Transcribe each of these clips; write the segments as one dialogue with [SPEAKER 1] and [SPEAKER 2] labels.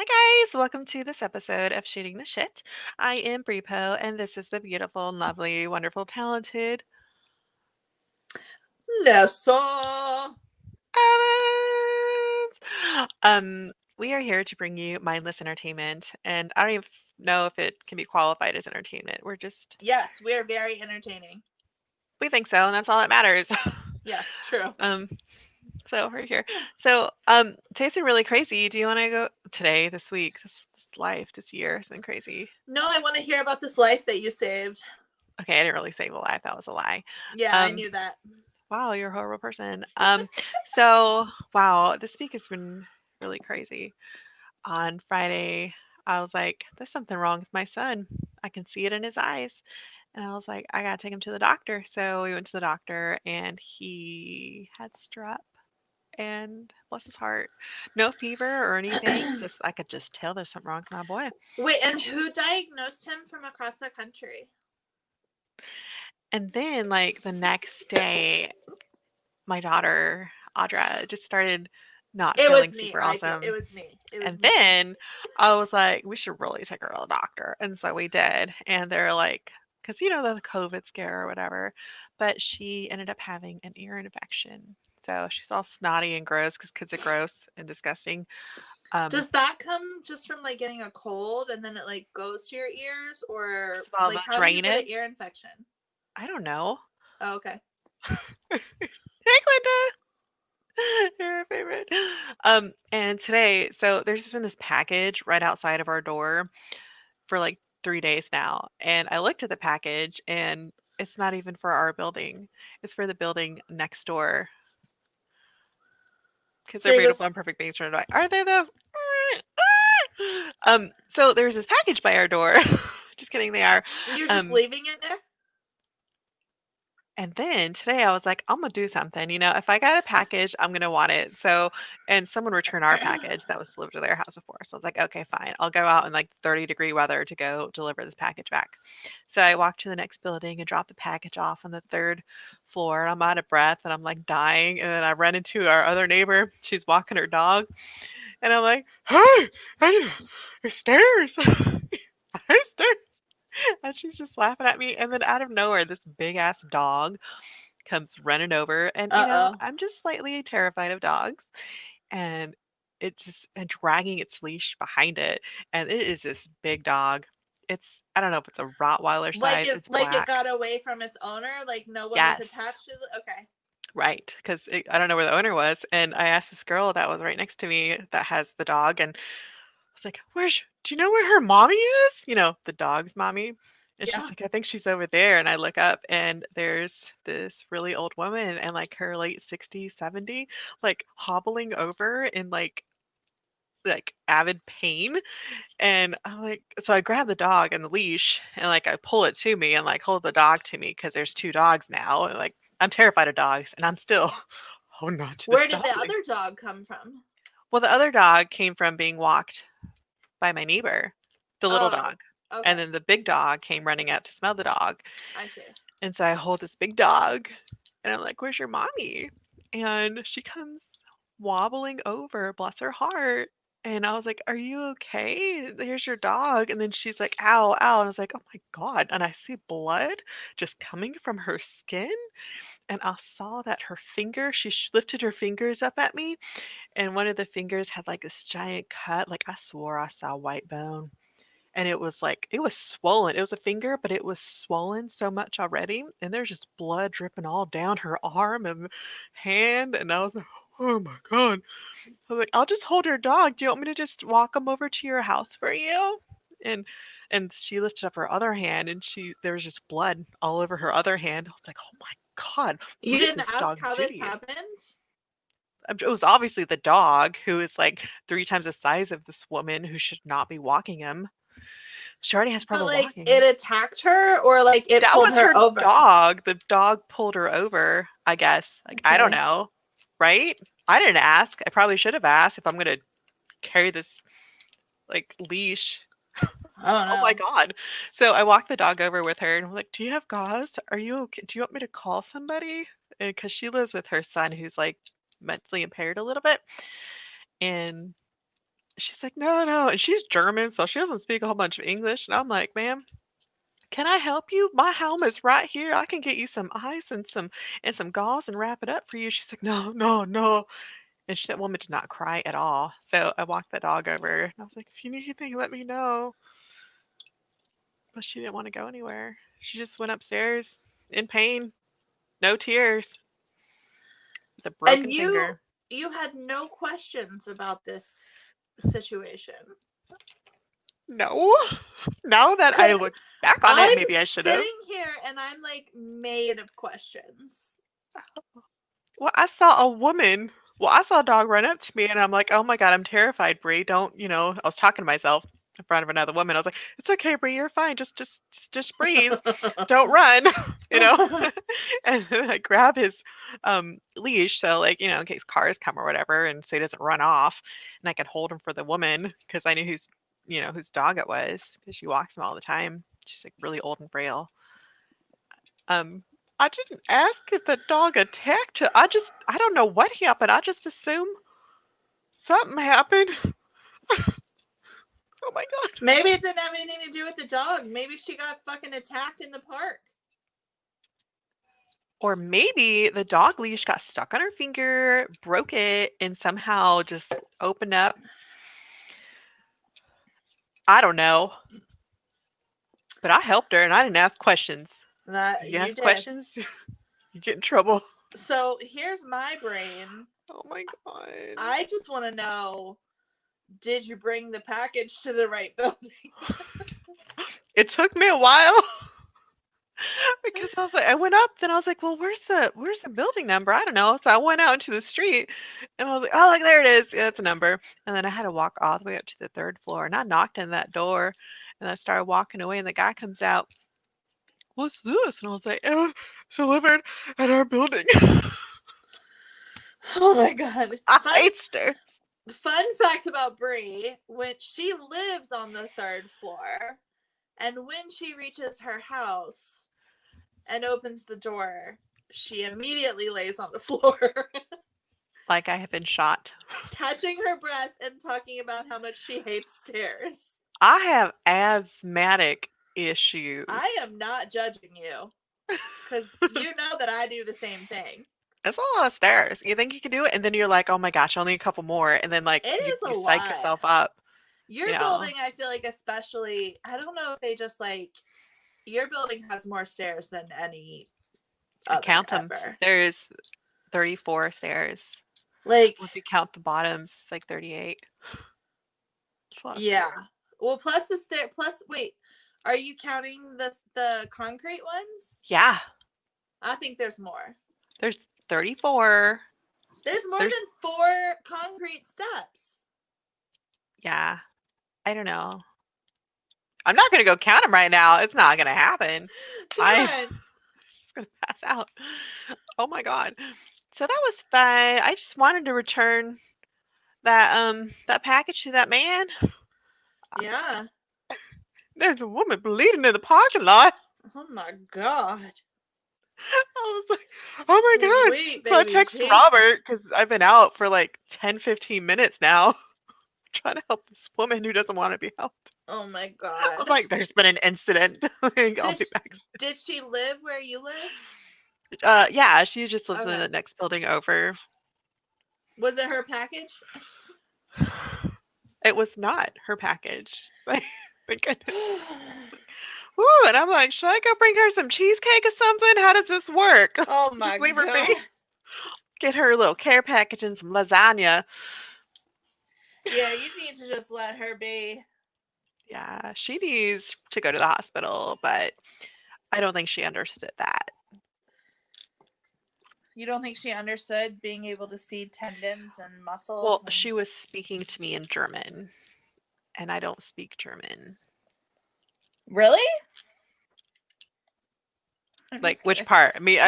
[SPEAKER 1] Hi guys, welcome to this episode of Shooting the Shit. I am Brepo, and this is the beautiful, lovely, wonderful, talented
[SPEAKER 2] Nessa.
[SPEAKER 1] Evans. We are here to bring you mindless entertainment, and I don't even know if it can be qualified as entertainment.
[SPEAKER 2] Yes, we are very entertaining.
[SPEAKER 1] We think so, and that's all that matters.
[SPEAKER 2] Yes, true.
[SPEAKER 1] um, so we're here. So, today's been really crazy. Do you want to go today, this week, this life, this year has been crazy.
[SPEAKER 2] No, I want to hear about this life that you saved.
[SPEAKER 1] Okay, I didn't really save a life. That was a lie.
[SPEAKER 2] Yeah, I
[SPEAKER 1] Um,
[SPEAKER 2] knew that.
[SPEAKER 1] Wow, you're a horrible person. So wow, this week has been really crazy. On Friday, I was like, there's something wrong with my son. I can see it in his eyes. And I was like, I gotta take him to the doctor. So we went to the doctor and he had strep and bless his heart. No fever or anything. Just I could just tell there's something wrong with my boy.
[SPEAKER 2] Wait, and who diagnosed him from across the country?
[SPEAKER 1] And then like the next day, my daughter, Audra, just started not
[SPEAKER 2] It was
[SPEAKER 1] feeling
[SPEAKER 2] me.
[SPEAKER 1] super
[SPEAKER 2] It
[SPEAKER 1] awesome.
[SPEAKER 2] was me. It was
[SPEAKER 1] And
[SPEAKER 2] me.
[SPEAKER 1] then I was like, we should really take her to the doctor. And so we did. And they're like, because the COVID scare or whatever. But she ended up having an ear infection. So she's all snotty and gross because kids are gross and disgusting. Um,
[SPEAKER 2] Does that come just from like getting a cold and then it like goes to your ears, or
[SPEAKER 1] so
[SPEAKER 2] like
[SPEAKER 1] the
[SPEAKER 2] how do you get an
[SPEAKER 1] drainage,
[SPEAKER 2] ear infection?
[SPEAKER 1] I don't know.
[SPEAKER 2] Oh, okay.
[SPEAKER 1] Hey, Glenda. You're a favorite. And today, so there's just been this package right outside of our door for like 3 days now. And I looked at the package and it's not even for our building. It's for the building next door because
[SPEAKER 2] So
[SPEAKER 1] they're
[SPEAKER 2] you're
[SPEAKER 1] beautiful
[SPEAKER 2] just
[SPEAKER 1] and perfect beings turned away. Are they though? So there's this package by our door. Just kidding, they are.
[SPEAKER 2] you're just
[SPEAKER 1] Um,
[SPEAKER 2] leaving it there?
[SPEAKER 1] And then today I was like, I'm gonna do something. If I got a package, I'm gonna want it. So, and someone returned our package that was delivered to their house before. So I was like, okay, fine. I'll go out in like 30-degree weather to go deliver this package back. So I walked to the next building and dropped the package off on the third floor. I'm out of breath and I'm like dying. And then I run into our other neighbor. She's walking her dog. And I'm like, hey, stairs. Stairs. And she's just laughing at me. And then out of nowhere, this big ass dog comes running over. And,
[SPEAKER 2] Uh-oh.
[SPEAKER 1] I'm just slightly terrified of dogs. And it's just and dragging its leash behind it. And it is this big dog. I don't know if it's a Rottweiler
[SPEAKER 2] Like
[SPEAKER 1] size.
[SPEAKER 2] it
[SPEAKER 1] It's
[SPEAKER 2] like it
[SPEAKER 1] black.
[SPEAKER 2] got away from its owner, like no one was
[SPEAKER 1] Yes.
[SPEAKER 2] attached to the okay.
[SPEAKER 1] Right. Because I don't know where the owner was. And I asked this girl that was right next to me that has the dog. And I was like, do you know where her mommy is? The dog's mommy. And she's
[SPEAKER 2] Yeah.
[SPEAKER 1] like, I think she's over there. And I look up and there's this really old woman and like her late 60s, 70, like hobbling over in like avid pain. And I'm like, so I grab the dog and the leash and like I pull it to me and like hold the dog to me because there's two dogs now. And like I'm terrified of dogs and I'm still holding on to this
[SPEAKER 2] Where did
[SPEAKER 1] dog.
[SPEAKER 2] the other dog come from?
[SPEAKER 1] Well, the other dog came from being walked by my neighbor, the little
[SPEAKER 2] Oh,
[SPEAKER 1] dog. And
[SPEAKER 2] okay.
[SPEAKER 1] then the big dog came running out to smell the dog.
[SPEAKER 2] I see.
[SPEAKER 1] And so I hold this big dog and I'm like, where's your mommy? And she comes wobbling over, bless her heart. And I was like, are you okay? Here's your dog. And then she's like, ow, ow. And I was like, oh my God. And I see blood just coming from her skin. And I saw that she lifted her fingers up at me. And one of the fingers had like this giant cut. Like I swore I saw white bone. And it was swollen. It was a finger, but it was swollen so much already. And there's just blood dripping all down her arm and hand. And I was like, oh my God. I was like, I'll just hold your dog. Do you want me to just walk him over to your house for you? And she lifted up her other hand and there was just blood all over her other hand. I was like, oh my God,
[SPEAKER 2] You
[SPEAKER 1] what did
[SPEAKER 2] didn't
[SPEAKER 1] this
[SPEAKER 2] ask
[SPEAKER 1] dog
[SPEAKER 2] how
[SPEAKER 1] do to
[SPEAKER 2] this
[SPEAKER 1] you?
[SPEAKER 2] happened?
[SPEAKER 1] It was obviously the dog who is like 3 times the size of this woman who should not be walking him. She already has
[SPEAKER 2] But
[SPEAKER 1] trouble
[SPEAKER 2] like
[SPEAKER 1] walking.
[SPEAKER 2] it attacked her, or like it
[SPEAKER 1] That
[SPEAKER 2] pulled
[SPEAKER 1] was
[SPEAKER 2] her
[SPEAKER 1] her
[SPEAKER 2] over?
[SPEAKER 1] dog. The dog pulled her over, I guess. Like, I don't
[SPEAKER 2] Okay.
[SPEAKER 1] know. Right? I didn't ask. I probably should have asked if I'm gonna carry this like leash.
[SPEAKER 2] I don't
[SPEAKER 1] Oh my
[SPEAKER 2] know.
[SPEAKER 1] God. So I walked the dog over with her and I'm like, do you have gauze? Are you okay? Do you want me to call somebody? Because she lives with her son who's like mentally impaired a little bit. And She's like, no, no. And she's German, so she doesn't speak a whole bunch of English. And I'm like, ma'am, can I help you? My helmet's right here. I can get you some ice and some gauze and wrap it up for you. She's like, no, no, no. And that woman did not cry at all. So I walked the dog over and I was like, if you need anything, let me know. But she didn't want to go anywhere. She just went upstairs in pain, no tears, with a
[SPEAKER 2] And
[SPEAKER 1] broken finger.
[SPEAKER 2] you had no questions about this situation.
[SPEAKER 1] No. Now that I
[SPEAKER 2] 'Cause
[SPEAKER 1] look back on it,
[SPEAKER 2] I'm
[SPEAKER 1] maybe I should have.
[SPEAKER 2] sitting here and I'm like made of questions.
[SPEAKER 1] Well, I saw a woman. Well, I saw a dog run up to me, and I'm like, "Oh my god, I'm terrified, Bree. Don't, you know." I was talking to myself in front of another woman. I was like, "It's okay, Bree. You're fine. Just breathe. Don't run." You know. And then I grab his leash, so like, you know, in case cars come or whatever, and so he doesn't run off, and I could hold him for the woman because I knew whose dog it was because she walks him all the time. She's like really old and frail. Um, I didn't ask if the dog attacked her. I don't know what happened. I just assume something happened. Oh my god.
[SPEAKER 2] Maybe it didn't have anything to do with the dog. Maybe she got fucking attacked in the park.
[SPEAKER 1] Or maybe the dog leash got stuck on her finger, broke it, and somehow just opened up. I don't know. But I helped her and I didn't ask questions.
[SPEAKER 2] That
[SPEAKER 1] You
[SPEAKER 2] you
[SPEAKER 1] ask
[SPEAKER 2] did.
[SPEAKER 1] questions, you get in trouble.
[SPEAKER 2] So here's my brain.
[SPEAKER 1] Oh my god.
[SPEAKER 2] I just want to know, did you bring the package to the right building?
[SPEAKER 1] It took me a while. Because I was like, I went up, then I was like, well, where's the building number? I don't know. So I went out into the street and I was like, oh, like there it is. Yeah, it's a number. And then I had to walk all the way up to the 3rd floor and I knocked on that door and I started walking away and the guy comes out. What's this? And I was like, oh, it's delivered at our building.
[SPEAKER 2] Oh my god.
[SPEAKER 1] I hate stairs.
[SPEAKER 2] Fun fact about Bree, when she lives on the 3rd floor, and when she reaches her house and opens the door, she immediately lays on the floor.
[SPEAKER 1] Like I have been shot.
[SPEAKER 2] Catching her breath and talking about how much she hates stairs.
[SPEAKER 1] I have asthmatic issues.
[SPEAKER 2] I am not judging you. Because you know that I do the same thing.
[SPEAKER 1] It's a lot of stairs. You think you can do it, and then you're like, oh my gosh, only a couple more. And then like you psych yourself up.
[SPEAKER 2] Your building, I feel like, especially, I don't know if they just like, your building has more stairs than any
[SPEAKER 1] I count them.
[SPEAKER 2] Ever.
[SPEAKER 1] There's 34 stairs.
[SPEAKER 2] Like,
[SPEAKER 1] if you count the bottoms, it's like 38.
[SPEAKER 2] Yeah. Well, plus the stair. Plus, wait, are you counting the concrete ones?
[SPEAKER 1] Yeah.
[SPEAKER 2] I think there's more.
[SPEAKER 1] There's 34.
[SPEAKER 2] There's more than 4 concrete steps.
[SPEAKER 1] Yeah. I don't know. I'm not going to go count them right now. It's not going to happen. I'm just going to pass out. Oh my god. So that was fun. I just wanted to return that package to that man.
[SPEAKER 2] Yeah.
[SPEAKER 1] There's a woman bleeding in the parking lot.
[SPEAKER 2] Oh my god.
[SPEAKER 1] I was like, oh my god.
[SPEAKER 2] Sweet,
[SPEAKER 1] so I text Robert because I've been out for like 10-15 minutes now trying to help this woman who doesn't want to be helped.
[SPEAKER 2] Oh my god.
[SPEAKER 1] I'm like, there's been an incident. I'll be back.
[SPEAKER 2] Did she live where you live?
[SPEAKER 1] Yeah, she just lives in the next building over.
[SPEAKER 2] Was it her package?
[SPEAKER 1] It was not her package. Thank goodness. Woo, and I'm like, should I go bring her some cheesecake or something? How does this work?
[SPEAKER 2] Oh my
[SPEAKER 1] just leave her be. Get her a little care package and some lasagna.
[SPEAKER 2] Yeah, you need to just let her be.
[SPEAKER 1] Yeah, she needs to go to the hospital, but I don't think she understood that.
[SPEAKER 2] You don't think she understood being able to see tendons and muscles?
[SPEAKER 1] Well, she was speaking to me in German, and I don't speak German.
[SPEAKER 2] Really?
[SPEAKER 1] Like, which part? I mean,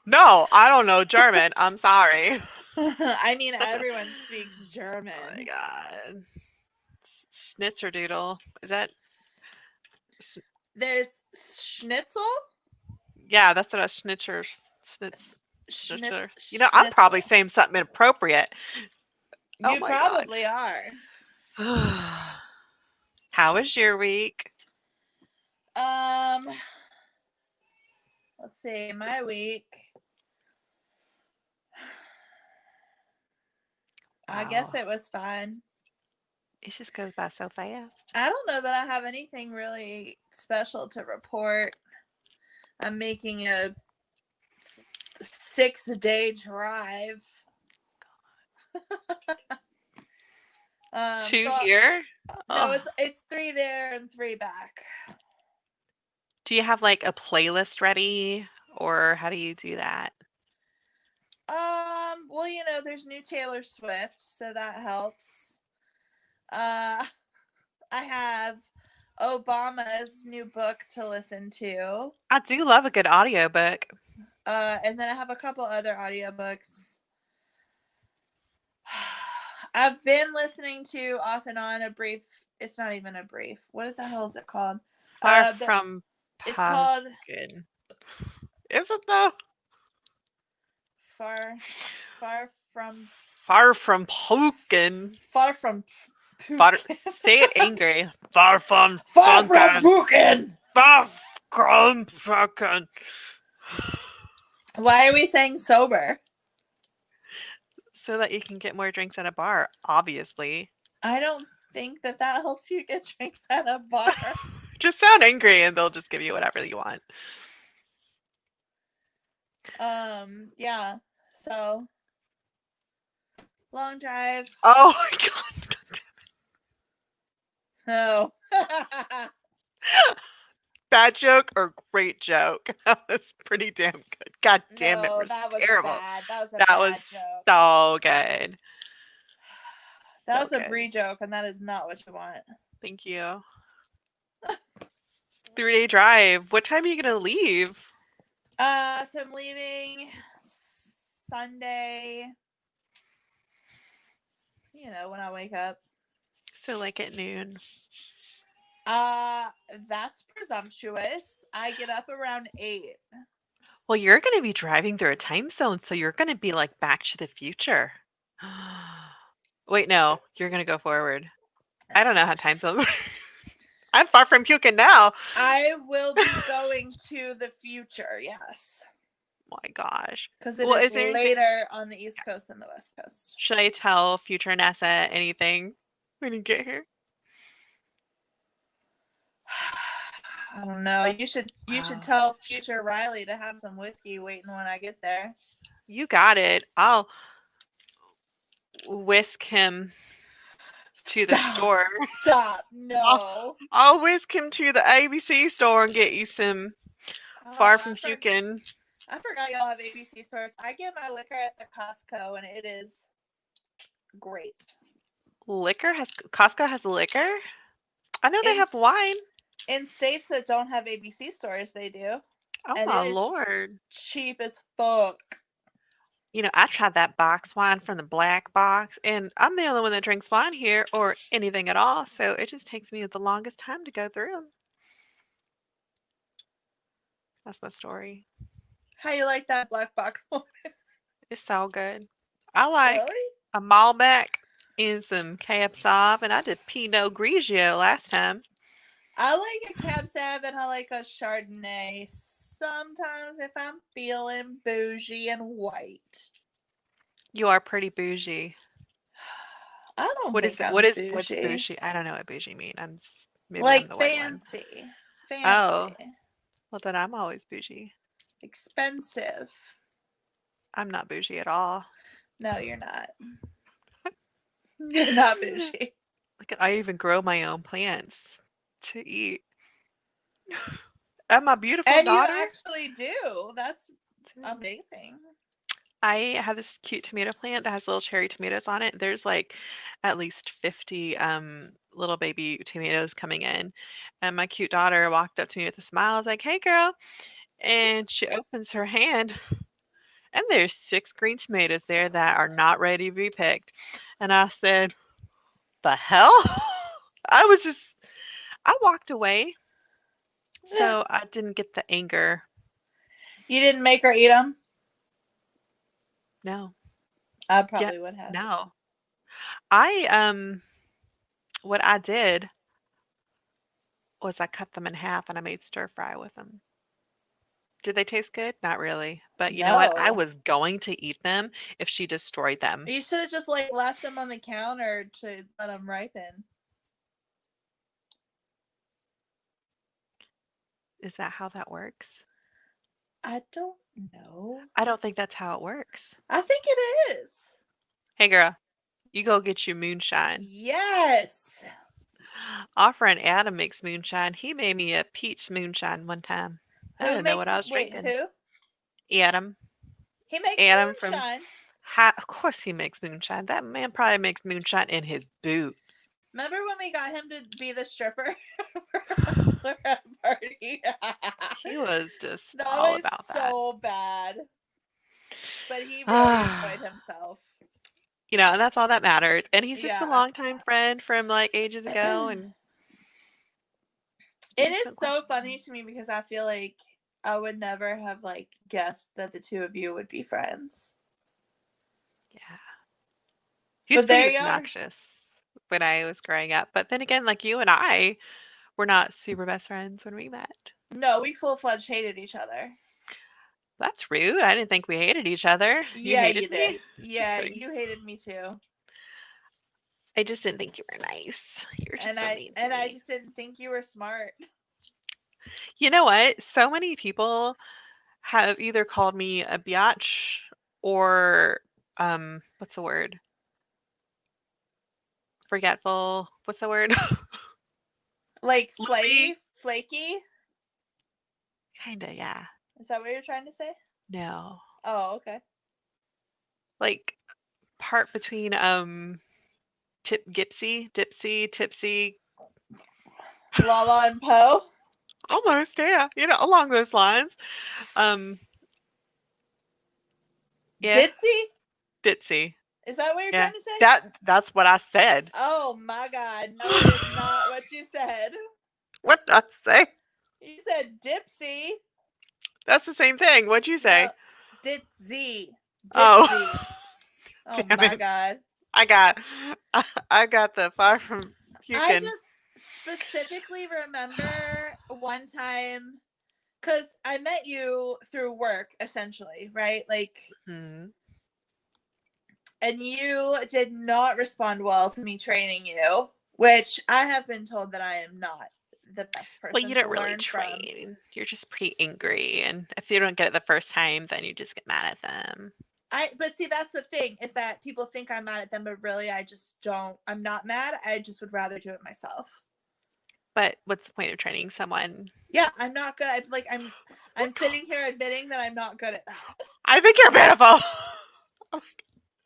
[SPEAKER 1] no, I don't know German. I'm sorry.
[SPEAKER 2] I mean, everyone speaks German.
[SPEAKER 1] Oh my god. Schnitzerdoodle. Is that?
[SPEAKER 2] There's schnitzel?
[SPEAKER 1] Yeah, that's what a schnitzer. You know, I'm probably saying something inappropriate.
[SPEAKER 2] You probably are.
[SPEAKER 1] How was your week?
[SPEAKER 2] Um, let's see, my week. I guess
[SPEAKER 1] Wow.
[SPEAKER 2] it was fine.
[SPEAKER 1] It just goes by so fast.
[SPEAKER 2] I don't know that I have anything really special to report. I'm making a 6-day drive.
[SPEAKER 1] Two
[SPEAKER 2] So
[SPEAKER 1] here?
[SPEAKER 2] no,
[SPEAKER 1] Oh.
[SPEAKER 2] it's 3 there and 3 back.
[SPEAKER 1] Do you have like a playlist ready or how do you do that?
[SPEAKER 2] Well, there's new Taylor Swift, so that helps. I have Obama's new book to listen to.
[SPEAKER 1] I do love a good audiobook.
[SPEAKER 2] And then I have a couple other audiobooks. I've been listening to off and on it's not even a brief. What the hell is it called?
[SPEAKER 1] Far from
[SPEAKER 2] It's called
[SPEAKER 1] Pumpkin. Is it though?
[SPEAKER 2] Far from
[SPEAKER 1] Far from Pumpkin.
[SPEAKER 2] Far from
[SPEAKER 1] Say it angry. Far from
[SPEAKER 2] Far from
[SPEAKER 1] Pumpkin.
[SPEAKER 2] Pumpkin.
[SPEAKER 1] Far from Pumpkin.
[SPEAKER 2] Why are we saying sober?
[SPEAKER 1] So that you can get more drinks at a bar, obviously.
[SPEAKER 2] I don't think that helps you get drinks at a bar.
[SPEAKER 1] Just sound angry and they'll just give you whatever you want.
[SPEAKER 2] Yeah. So long drive.
[SPEAKER 1] Oh my god.
[SPEAKER 2] Oh.
[SPEAKER 1] Bad joke or great joke? That was pretty damn good. God damn it, was
[SPEAKER 2] that was
[SPEAKER 1] terrible.
[SPEAKER 2] bad. That was a
[SPEAKER 1] That
[SPEAKER 2] bad
[SPEAKER 1] was
[SPEAKER 2] joke.
[SPEAKER 1] so good.
[SPEAKER 2] That
[SPEAKER 1] So
[SPEAKER 2] was a
[SPEAKER 1] good.
[SPEAKER 2] Brie joke, and that is not what you want.
[SPEAKER 1] Thank you. 3-day drive. What time are you gonna leave?
[SPEAKER 2] So I'm leaving Sunday. When I wake up.
[SPEAKER 1] So like at noon.
[SPEAKER 2] That's presumptuous. I get up around 8.
[SPEAKER 1] Well, you're gonna be driving through a time zone, so you're gonna be like Back to the Future. Wait, no, you're gonna go forward. I don't know how time zones work. I'm far from puking now.
[SPEAKER 2] I will be going to the future, yes.
[SPEAKER 1] My gosh.
[SPEAKER 2] Because it is later on the East Coast than the West Coast.
[SPEAKER 1] Should I tell future NASA anything when you get here?
[SPEAKER 2] I don't know. You should tell future Riley to have some whiskey waiting when I get there.
[SPEAKER 1] You got it. I'll whisk him to the store.
[SPEAKER 2] Stop. No.
[SPEAKER 1] I'll whisk him to the ABC store and get you some Far from Pukin.
[SPEAKER 2] I forgot y'all have ABC stores. I get my liquor at the Costco and it is great.
[SPEAKER 1] Costco has liquor? I know they have wine.
[SPEAKER 2] In states that don't have ABC stores, they do.
[SPEAKER 1] Oh and my lord.
[SPEAKER 2] Cheap as fuck.
[SPEAKER 1] I tried that box wine from the black box, and I'm the only one that drinks wine here or anything at all, so it just takes me the longest time to go through them. That's my story.
[SPEAKER 2] How you like that black box wine?
[SPEAKER 1] It's so good. I like a Malbec and some Cab Sauv, and I did Pinot Grigio last time.
[SPEAKER 2] I like a Cab Sauv and I like a Chardonnay sometimes if I'm feeling bougie and white.
[SPEAKER 1] You are pretty bougie.
[SPEAKER 2] I don't
[SPEAKER 1] What
[SPEAKER 2] think
[SPEAKER 1] is that?
[SPEAKER 2] I'm
[SPEAKER 1] What's
[SPEAKER 2] bougie?
[SPEAKER 1] bougie? I don't know what bougie mean. Maybe
[SPEAKER 2] like
[SPEAKER 1] I'm the
[SPEAKER 2] fancy.
[SPEAKER 1] Fancy. Oh. Well, then I'm always bougie.
[SPEAKER 2] Expensive.
[SPEAKER 1] I'm not bougie at all.
[SPEAKER 2] No, you're not. You're not bougie.
[SPEAKER 1] Like, I even grow my own plants to eat. And my beautiful daughter.
[SPEAKER 2] And you actually do. That's amazing.
[SPEAKER 1] I have this cute tomato plant that has little cherry tomatoes on it. There's like at least 50 little baby tomatoes coming in. And my cute daughter walked up to me with a smile. I was like, "Hey, girl." And she opens her hand. And there's 6 green tomatoes there that are not ready to be picked. And I said, "The hell?" I walked away. So I didn't get the anger.
[SPEAKER 2] You didn't make her eat them?
[SPEAKER 1] No.
[SPEAKER 2] I probably would have.
[SPEAKER 1] No. I what I did was I cut them in half and I made stir fry with them. Did they taste good? Not really. But you know what? I
[SPEAKER 2] No.
[SPEAKER 1] was going to eat them if she destroyed them.
[SPEAKER 2] You should have just like left them on the counter to let them ripen.
[SPEAKER 1] Is that how that works?
[SPEAKER 2] I don't know.
[SPEAKER 1] I don't think that's how it works.
[SPEAKER 2] I think it is.
[SPEAKER 1] Hey, girl, you go get your moonshine.
[SPEAKER 2] Yes.
[SPEAKER 1] Our friend Adam makes moonshine. He made me a peach moonshine one time. I
[SPEAKER 2] Who
[SPEAKER 1] didn't know
[SPEAKER 2] makes
[SPEAKER 1] what I was
[SPEAKER 2] wait,
[SPEAKER 1] drinking.
[SPEAKER 2] who?
[SPEAKER 1] Adam.
[SPEAKER 2] He makes
[SPEAKER 1] Adam from
[SPEAKER 2] moonshine.
[SPEAKER 1] Of course he makes moonshine. That man probably makes moonshine in his boot.
[SPEAKER 2] Remember when we got him to be the stripper for our bachelorette party?
[SPEAKER 1] He was just
[SPEAKER 2] That
[SPEAKER 1] all
[SPEAKER 2] was
[SPEAKER 1] about that.
[SPEAKER 2] so bad. But he really enjoyed himself.
[SPEAKER 1] You know, and that's all that matters. And he's just a
[SPEAKER 2] Yeah.
[SPEAKER 1] longtime friend from like ages ago, and
[SPEAKER 2] It is so funny to me because I feel like I would never have like guessed that the two of you would be friends.
[SPEAKER 1] Yeah. He was
[SPEAKER 2] But there
[SPEAKER 1] pretty
[SPEAKER 2] you are.
[SPEAKER 1] obnoxious when I was growing up. But then again, like you and I were not super best friends when we met.
[SPEAKER 2] No, we full-fledged hated each other.
[SPEAKER 1] That's rude. I didn't think we hated each other. You
[SPEAKER 2] Yeah,
[SPEAKER 1] hated
[SPEAKER 2] you
[SPEAKER 1] me?
[SPEAKER 2] did. Yeah, you hated me too.
[SPEAKER 1] I just didn't think you were nice. You're just so mean to
[SPEAKER 2] I
[SPEAKER 1] me.
[SPEAKER 2] just didn't think you were smart.
[SPEAKER 1] You know what? So many people have either called me a biatch or what's the word? Forgetful. What's the word?
[SPEAKER 2] Like
[SPEAKER 1] Lily?
[SPEAKER 2] flaky?
[SPEAKER 1] Kinda, yeah.
[SPEAKER 2] Is that what you're trying to say?
[SPEAKER 1] No.
[SPEAKER 2] Oh, okay.
[SPEAKER 1] Like part between dipsy, tipsy.
[SPEAKER 2] Lala and Poe?
[SPEAKER 1] Almost, yeah. You know, along those lines. Yeah.
[SPEAKER 2] Ditzy?
[SPEAKER 1] Ditzy.
[SPEAKER 2] Is that what you're
[SPEAKER 1] Yeah.
[SPEAKER 2] trying to say?
[SPEAKER 1] That's what I said.
[SPEAKER 2] Oh my god. No, it is not what you said.
[SPEAKER 1] What did I say?
[SPEAKER 2] You said dipsy.
[SPEAKER 1] That's the same thing. What'd you say?
[SPEAKER 2] No, ditzy.
[SPEAKER 1] Oh.
[SPEAKER 2] Dipsy. Oh
[SPEAKER 1] Damn
[SPEAKER 2] my
[SPEAKER 1] it.
[SPEAKER 2] god.
[SPEAKER 1] I got the far from puking.
[SPEAKER 2] I just specifically remember one time because I met you through work, essentially, right? Like,
[SPEAKER 1] Mhm.
[SPEAKER 2] and you did not respond well to me training you, which I have been told that I am not the best
[SPEAKER 1] Well,
[SPEAKER 2] person
[SPEAKER 1] you
[SPEAKER 2] to
[SPEAKER 1] don't really
[SPEAKER 2] learn from.
[SPEAKER 1] train. You're just pretty angry, and if you don't get it the first time, then you just get mad at them.
[SPEAKER 2] But see, that's the thing is that people think I'm mad at them, but really I just don't. I'm not mad. I just would rather do it myself.
[SPEAKER 1] But what's the point of training someone?
[SPEAKER 2] Yeah, I'm not good. I'm sitting here admitting that I'm not good at that.
[SPEAKER 1] I think you're beautiful.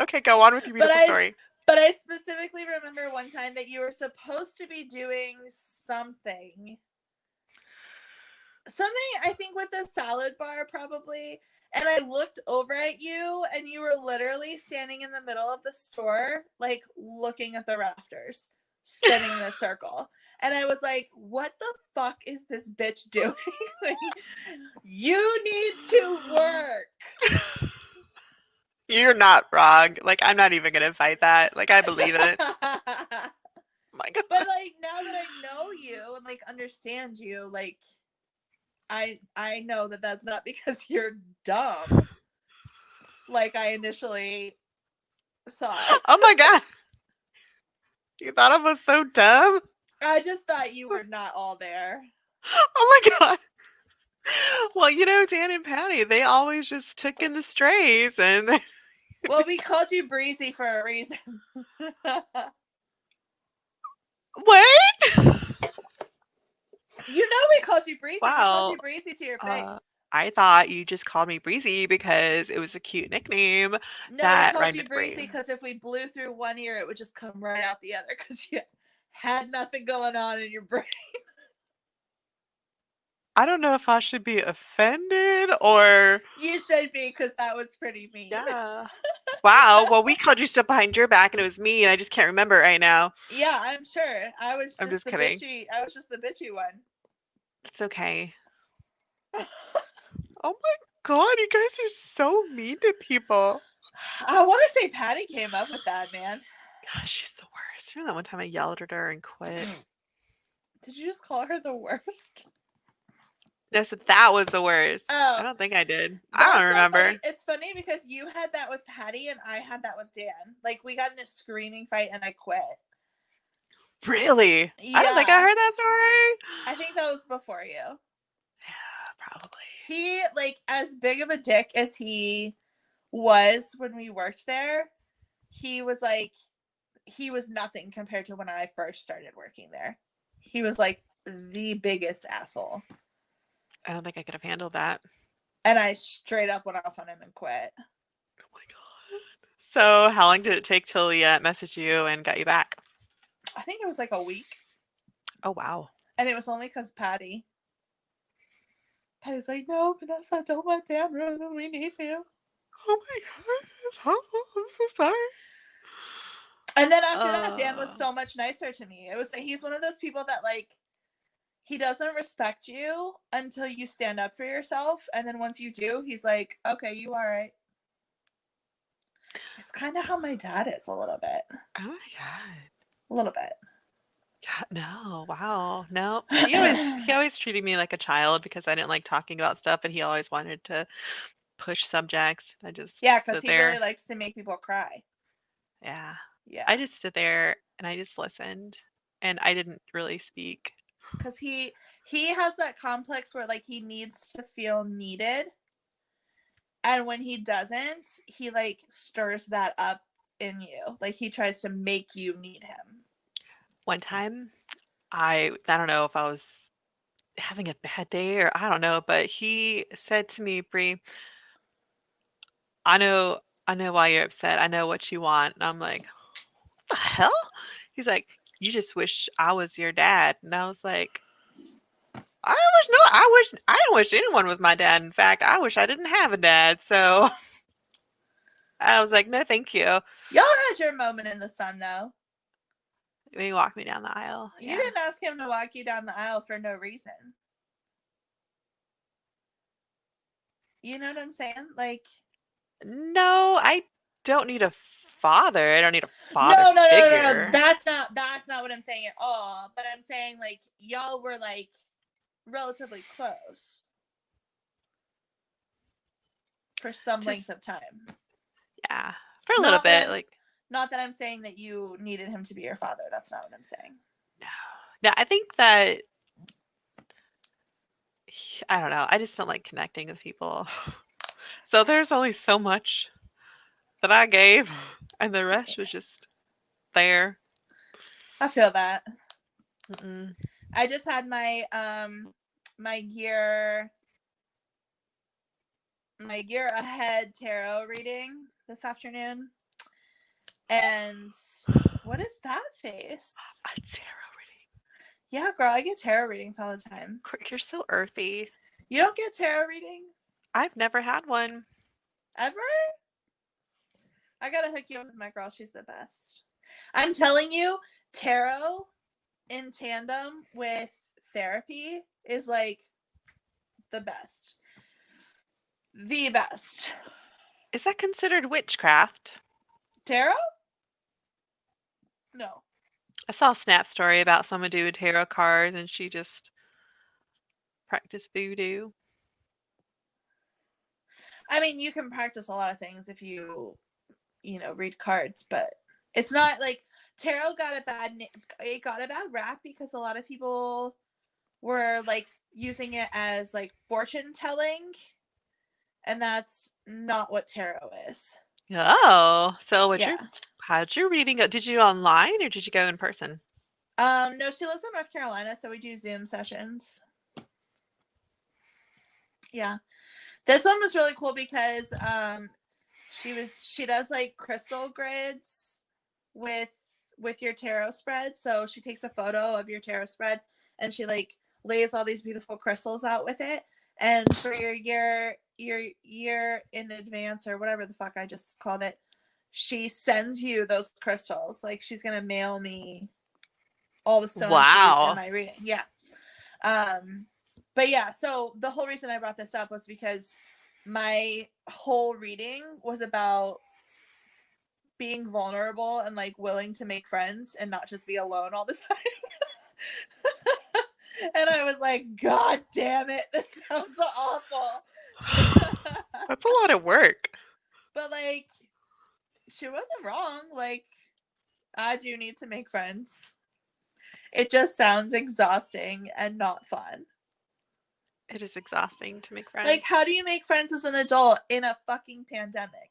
[SPEAKER 1] Okay, go on with your beautiful story.
[SPEAKER 2] But I specifically remember one time that you were supposed to be doing something. I think with the salad bar probably. And I looked over at you and you were literally standing in the middle of the store, like looking at the rafters, spinning in a circle. And I was like, what the fuck is this bitch doing? Like, you need to work.
[SPEAKER 1] You're not wrong. Like, I'm not even gonna fight that. Like, I believe it. My God.
[SPEAKER 2] But like now that I know you and like understand you, like I know that that's not because you're dumb, like I initially thought.
[SPEAKER 1] Oh my God. You thought I was so dumb?
[SPEAKER 2] I just thought you were not all there.
[SPEAKER 1] Oh my God. Well, you know, Dan and Patty, they always just took in the strays and
[SPEAKER 2] Well, we called you Breezy for a reason.
[SPEAKER 1] What?
[SPEAKER 2] You know we called you Breezy.
[SPEAKER 1] Wow.
[SPEAKER 2] We called you Breezy to your face.
[SPEAKER 1] I thought you just called me Breezy because it was a cute nickname.
[SPEAKER 2] No,
[SPEAKER 1] that
[SPEAKER 2] we called
[SPEAKER 1] rhymed
[SPEAKER 2] you
[SPEAKER 1] with
[SPEAKER 2] Breezy because if we blew through one ear, it would just come right out the other because you had nothing going on in your brain.
[SPEAKER 1] I don't know if I should be offended or.
[SPEAKER 2] You should be because that was pretty mean.
[SPEAKER 1] Yeah. Wow. Well, we called you stuff behind your back and it was me and I just can't remember it right now.
[SPEAKER 2] Yeah, I'm sure. I'm just the
[SPEAKER 1] kidding.
[SPEAKER 2] bitchy. I was just the bitchy one.
[SPEAKER 1] It's okay. Oh my God, you guys are so mean to people.
[SPEAKER 2] I want to say Patty came up with that, man.
[SPEAKER 1] Gosh, she's the worst. Remember that one time I yelled at her and quit?
[SPEAKER 2] Did you just call her the worst?
[SPEAKER 1] No, so that was the worst.
[SPEAKER 2] Oh,
[SPEAKER 1] I don't think I did. I
[SPEAKER 2] that's
[SPEAKER 1] don't
[SPEAKER 2] so
[SPEAKER 1] remember.
[SPEAKER 2] funny. It's funny because you had that with Patty and I had that with Dan. Like, we got in a screaming fight and I quit.
[SPEAKER 1] Really? I don't think I
[SPEAKER 2] Yeah.
[SPEAKER 1] heard that story.
[SPEAKER 2] I think that was before you.
[SPEAKER 1] Yeah, probably.
[SPEAKER 2] He, like, as big of a dick as he was when we worked there, he was nothing compared to when I first started working there. He was like the biggest asshole.
[SPEAKER 1] I don't think I could have handled that.
[SPEAKER 2] And I straight up went off on him and quit.
[SPEAKER 1] Oh my god. So how long did it take till he messaged you and got you back?
[SPEAKER 2] I think it was like a week.
[SPEAKER 1] Oh wow.
[SPEAKER 2] And it was only because Patty. Patty's like, no, Vanessa, don't let Dan ruin this. We need to.
[SPEAKER 1] Oh my god. It's awful. I'm so sorry.
[SPEAKER 2] And then after that, Dan was so much nicer to me. It was he's one of those people that, like, he doesn't respect you until you stand up for yourself. And then once you do, he's like, okay, you all right. It's kind of how my dad is a little bit.
[SPEAKER 1] Oh my god.
[SPEAKER 2] A little bit.
[SPEAKER 1] God, no. Wow. No. He always treated me like a child because I didn't like talking about stuff, and he always wanted to push subjects. I just
[SPEAKER 2] because
[SPEAKER 1] stood
[SPEAKER 2] he
[SPEAKER 1] there.
[SPEAKER 2] really likes to make people cry.
[SPEAKER 1] Yeah.
[SPEAKER 2] Yeah.
[SPEAKER 1] I just stood there and I just listened, and I didn't really speak.
[SPEAKER 2] Because he has that complex where, like, he needs to feel needed. And when he doesn't, he, like, stirs that up in you. Like, he tries to make you need him.
[SPEAKER 1] One time, I don't know if I was having a bad day or I don't know, but he said to me, Bree, I know why you're upset. I know what you want. And I'm like, what the hell? He's like, you just wish I was your dad. And I was like, I don't wish anyone was my dad. In fact, I wish I didn't have a dad. So I was like, no, thank you.
[SPEAKER 2] Y'all had your moment in the sun, though.
[SPEAKER 1] He walked me down the aisle.
[SPEAKER 2] You didn't ask him to walk you down the aisle for no reason. You know what I'm saying? Like,
[SPEAKER 1] no, I don't need a father. I don't need a father
[SPEAKER 2] no.
[SPEAKER 1] figure.
[SPEAKER 2] That's not what I'm saying at all. But I'm saying, like, y'all were, like, relatively close for some length of time.
[SPEAKER 1] Yeah, for a little bit. Like,
[SPEAKER 2] not that I'm saying that you needed him to be your father. That's not what I'm saying.
[SPEAKER 1] No, I think that I don't know. I just don't like connecting with people. So there's only so much that I gave, and the rest was just there.
[SPEAKER 2] I feel that.
[SPEAKER 1] Mm-mm.
[SPEAKER 2] I just had my my year ahead tarot reading this afternoon. And what is that face?
[SPEAKER 1] A tarot reading.
[SPEAKER 2] Yeah, girl, I get tarot readings all the time.
[SPEAKER 1] You're so earthy.
[SPEAKER 2] You don't get tarot readings?
[SPEAKER 1] I've never had one.
[SPEAKER 2] Ever? I gotta hook you up with my girl. She's the best. I'm telling you, tarot in tandem with therapy is, like, the best. The best.
[SPEAKER 1] Is that considered witchcraft?
[SPEAKER 2] Tarot? No.
[SPEAKER 1] I saw a Snap story about someone doing tarot cards and she just practiced voodoo.
[SPEAKER 2] I mean, you can practice a lot of things if you read cards, but it's not like tarot got a bad rap because a lot of people were, like, using it as, like, fortune telling, and that's not what tarot is.
[SPEAKER 1] Oh, so how'd your reading go? Did you online or did you go in person?
[SPEAKER 2] No, she lives in North Carolina, so we do Zoom sessions. Yeah. This one was really cool because she does, like, crystal grids with your tarot spread. So she takes a photo of your tarot spread and she, like, lays all these beautiful crystals out with it. And for your year in advance, or whatever the fuck I just called it, she sends you those crystals. Like, she's gonna mail me all the stones she used in my reading. Yeah. But yeah, so the whole reason I brought this up was because my whole reading was about being vulnerable and like willing to make friends and not just be alone all the time. And I was like, God damn it, this sounds awful.
[SPEAKER 1] That's a lot of work.
[SPEAKER 2] But like, she wasn't wrong. Like, I do need to make friends. It just sounds exhausting and not fun.
[SPEAKER 1] It is exhausting to make friends.
[SPEAKER 2] Like, how do you make friends as an adult in a fucking pandemic?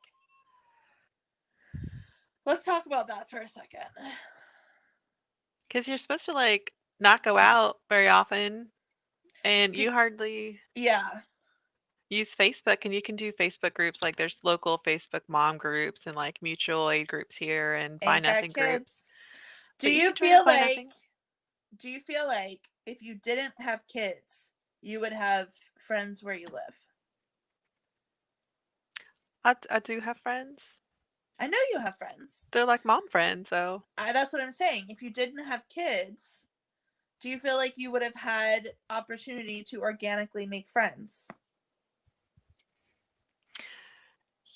[SPEAKER 2] Let's talk about that for a second.
[SPEAKER 1] Because you're supposed to like not go out very often, and you hardly use Facebook, and you can do Facebook groups. Like there's local Facebook mom groups and like mutual aid groups here and Buy Nothing groups.
[SPEAKER 2] Do you feel like if you didn't have kids, you would have friends where you live?
[SPEAKER 1] I do have friends.
[SPEAKER 2] I know you have friends.
[SPEAKER 1] They're like mom friends, though.
[SPEAKER 2] That's what I'm saying. If you didn't have kids, do you feel like you would have had opportunity to organically make friends?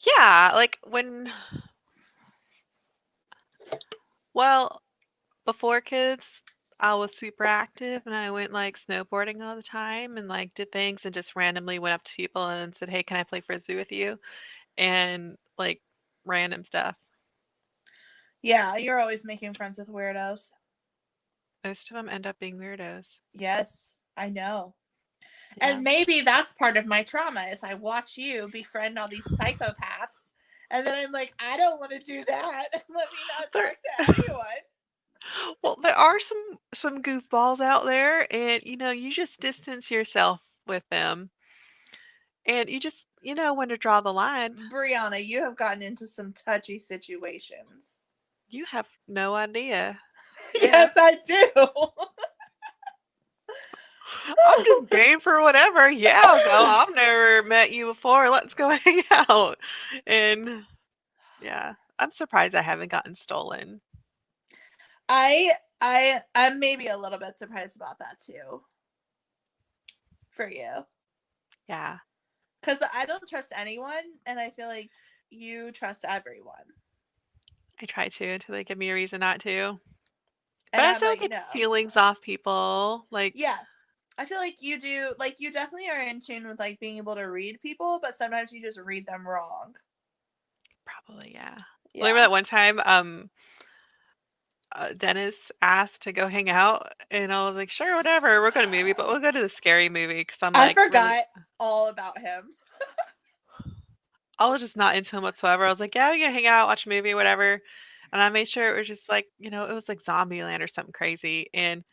[SPEAKER 1] Yeah, like before kids, I was super active and I went like snowboarding all the time and like did things and just randomly went up to people and said, "Hey, can I play frisbee with you?" And like random stuff.
[SPEAKER 2] Yeah, you're always making friends with weirdos.
[SPEAKER 1] Most of them end up being weirdos.
[SPEAKER 2] Yes, I know.
[SPEAKER 1] Yeah.
[SPEAKER 2] And maybe that's part of my trauma is I watch you befriend all these psychopaths and then I'm like, I don't want to do that. Let me not talk to anyone.
[SPEAKER 1] Well, there are some goofballs out there, and you just distance yourself with them, and you just when to draw the line.
[SPEAKER 2] Brianna, you have gotten into some touchy situations.
[SPEAKER 1] You have no idea.
[SPEAKER 2] Yes, I do.
[SPEAKER 1] I'm just game for whatever. Yeah, I'll go. I've never met you before. Let's go hang out. And yeah, I'm surprised I haven't gotten stolen.
[SPEAKER 2] I'm maybe a little bit surprised about that too. For you.
[SPEAKER 1] Yeah.
[SPEAKER 2] Because I don't trust anyone, and I feel like you trust everyone.
[SPEAKER 1] I try to until they give me a reason not to. But I still get feelings off people. Like,
[SPEAKER 2] yeah. I feel like you do, like, you definitely are in tune with, like, being able to read people, but sometimes you just read them wrong.
[SPEAKER 1] Probably, yeah. Remember that one time, Dennis asked to go hang out, and I was like, sure, whatever, we'll go to a movie, but we'll go to the scary movie, because
[SPEAKER 2] I forgot all about him.
[SPEAKER 1] I was just not into him whatsoever. I was like, yeah, we can hang out, watch a movie, whatever. And I made sure it was just like, it was like Zombieland or something crazy. And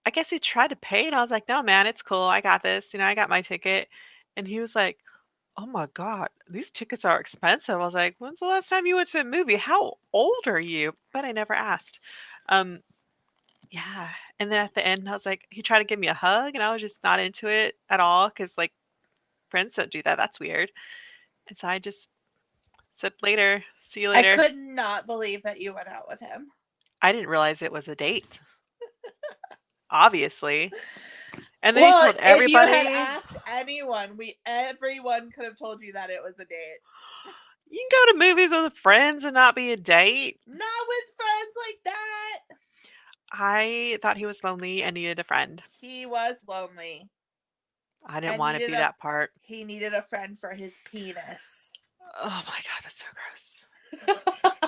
[SPEAKER 1] I guess he tried to pay, and I was like, no, man, it's cool. I got this. I got my ticket. And he was like, oh my God, these tickets are expensive. I was like, when's the last time you went to a movie? How old are you? But I never asked. Yeah. And then at the end, I was like, he tried to give me a hug, and I was just not into it at all because, like, friends don't do that. That's weird. And so I just said, later. See you later.
[SPEAKER 2] I could not believe that you went out with him.
[SPEAKER 1] I didn't realize it was a date. Obviously. And then he told everybody.
[SPEAKER 2] If you had asked anyone, everyone could have told you that it was a date.
[SPEAKER 1] You can go to movies with friends and not be a date.
[SPEAKER 2] Not with friends like that.
[SPEAKER 1] I thought he was lonely and needed a friend.
[SPEAKER 2] He was lonely.
[SPEAKER 1] I didn't want to be that part.
[SPEAKER 2] He needed a friend for his penis.
[SPEAKER 1] Oh my God, that's so gross.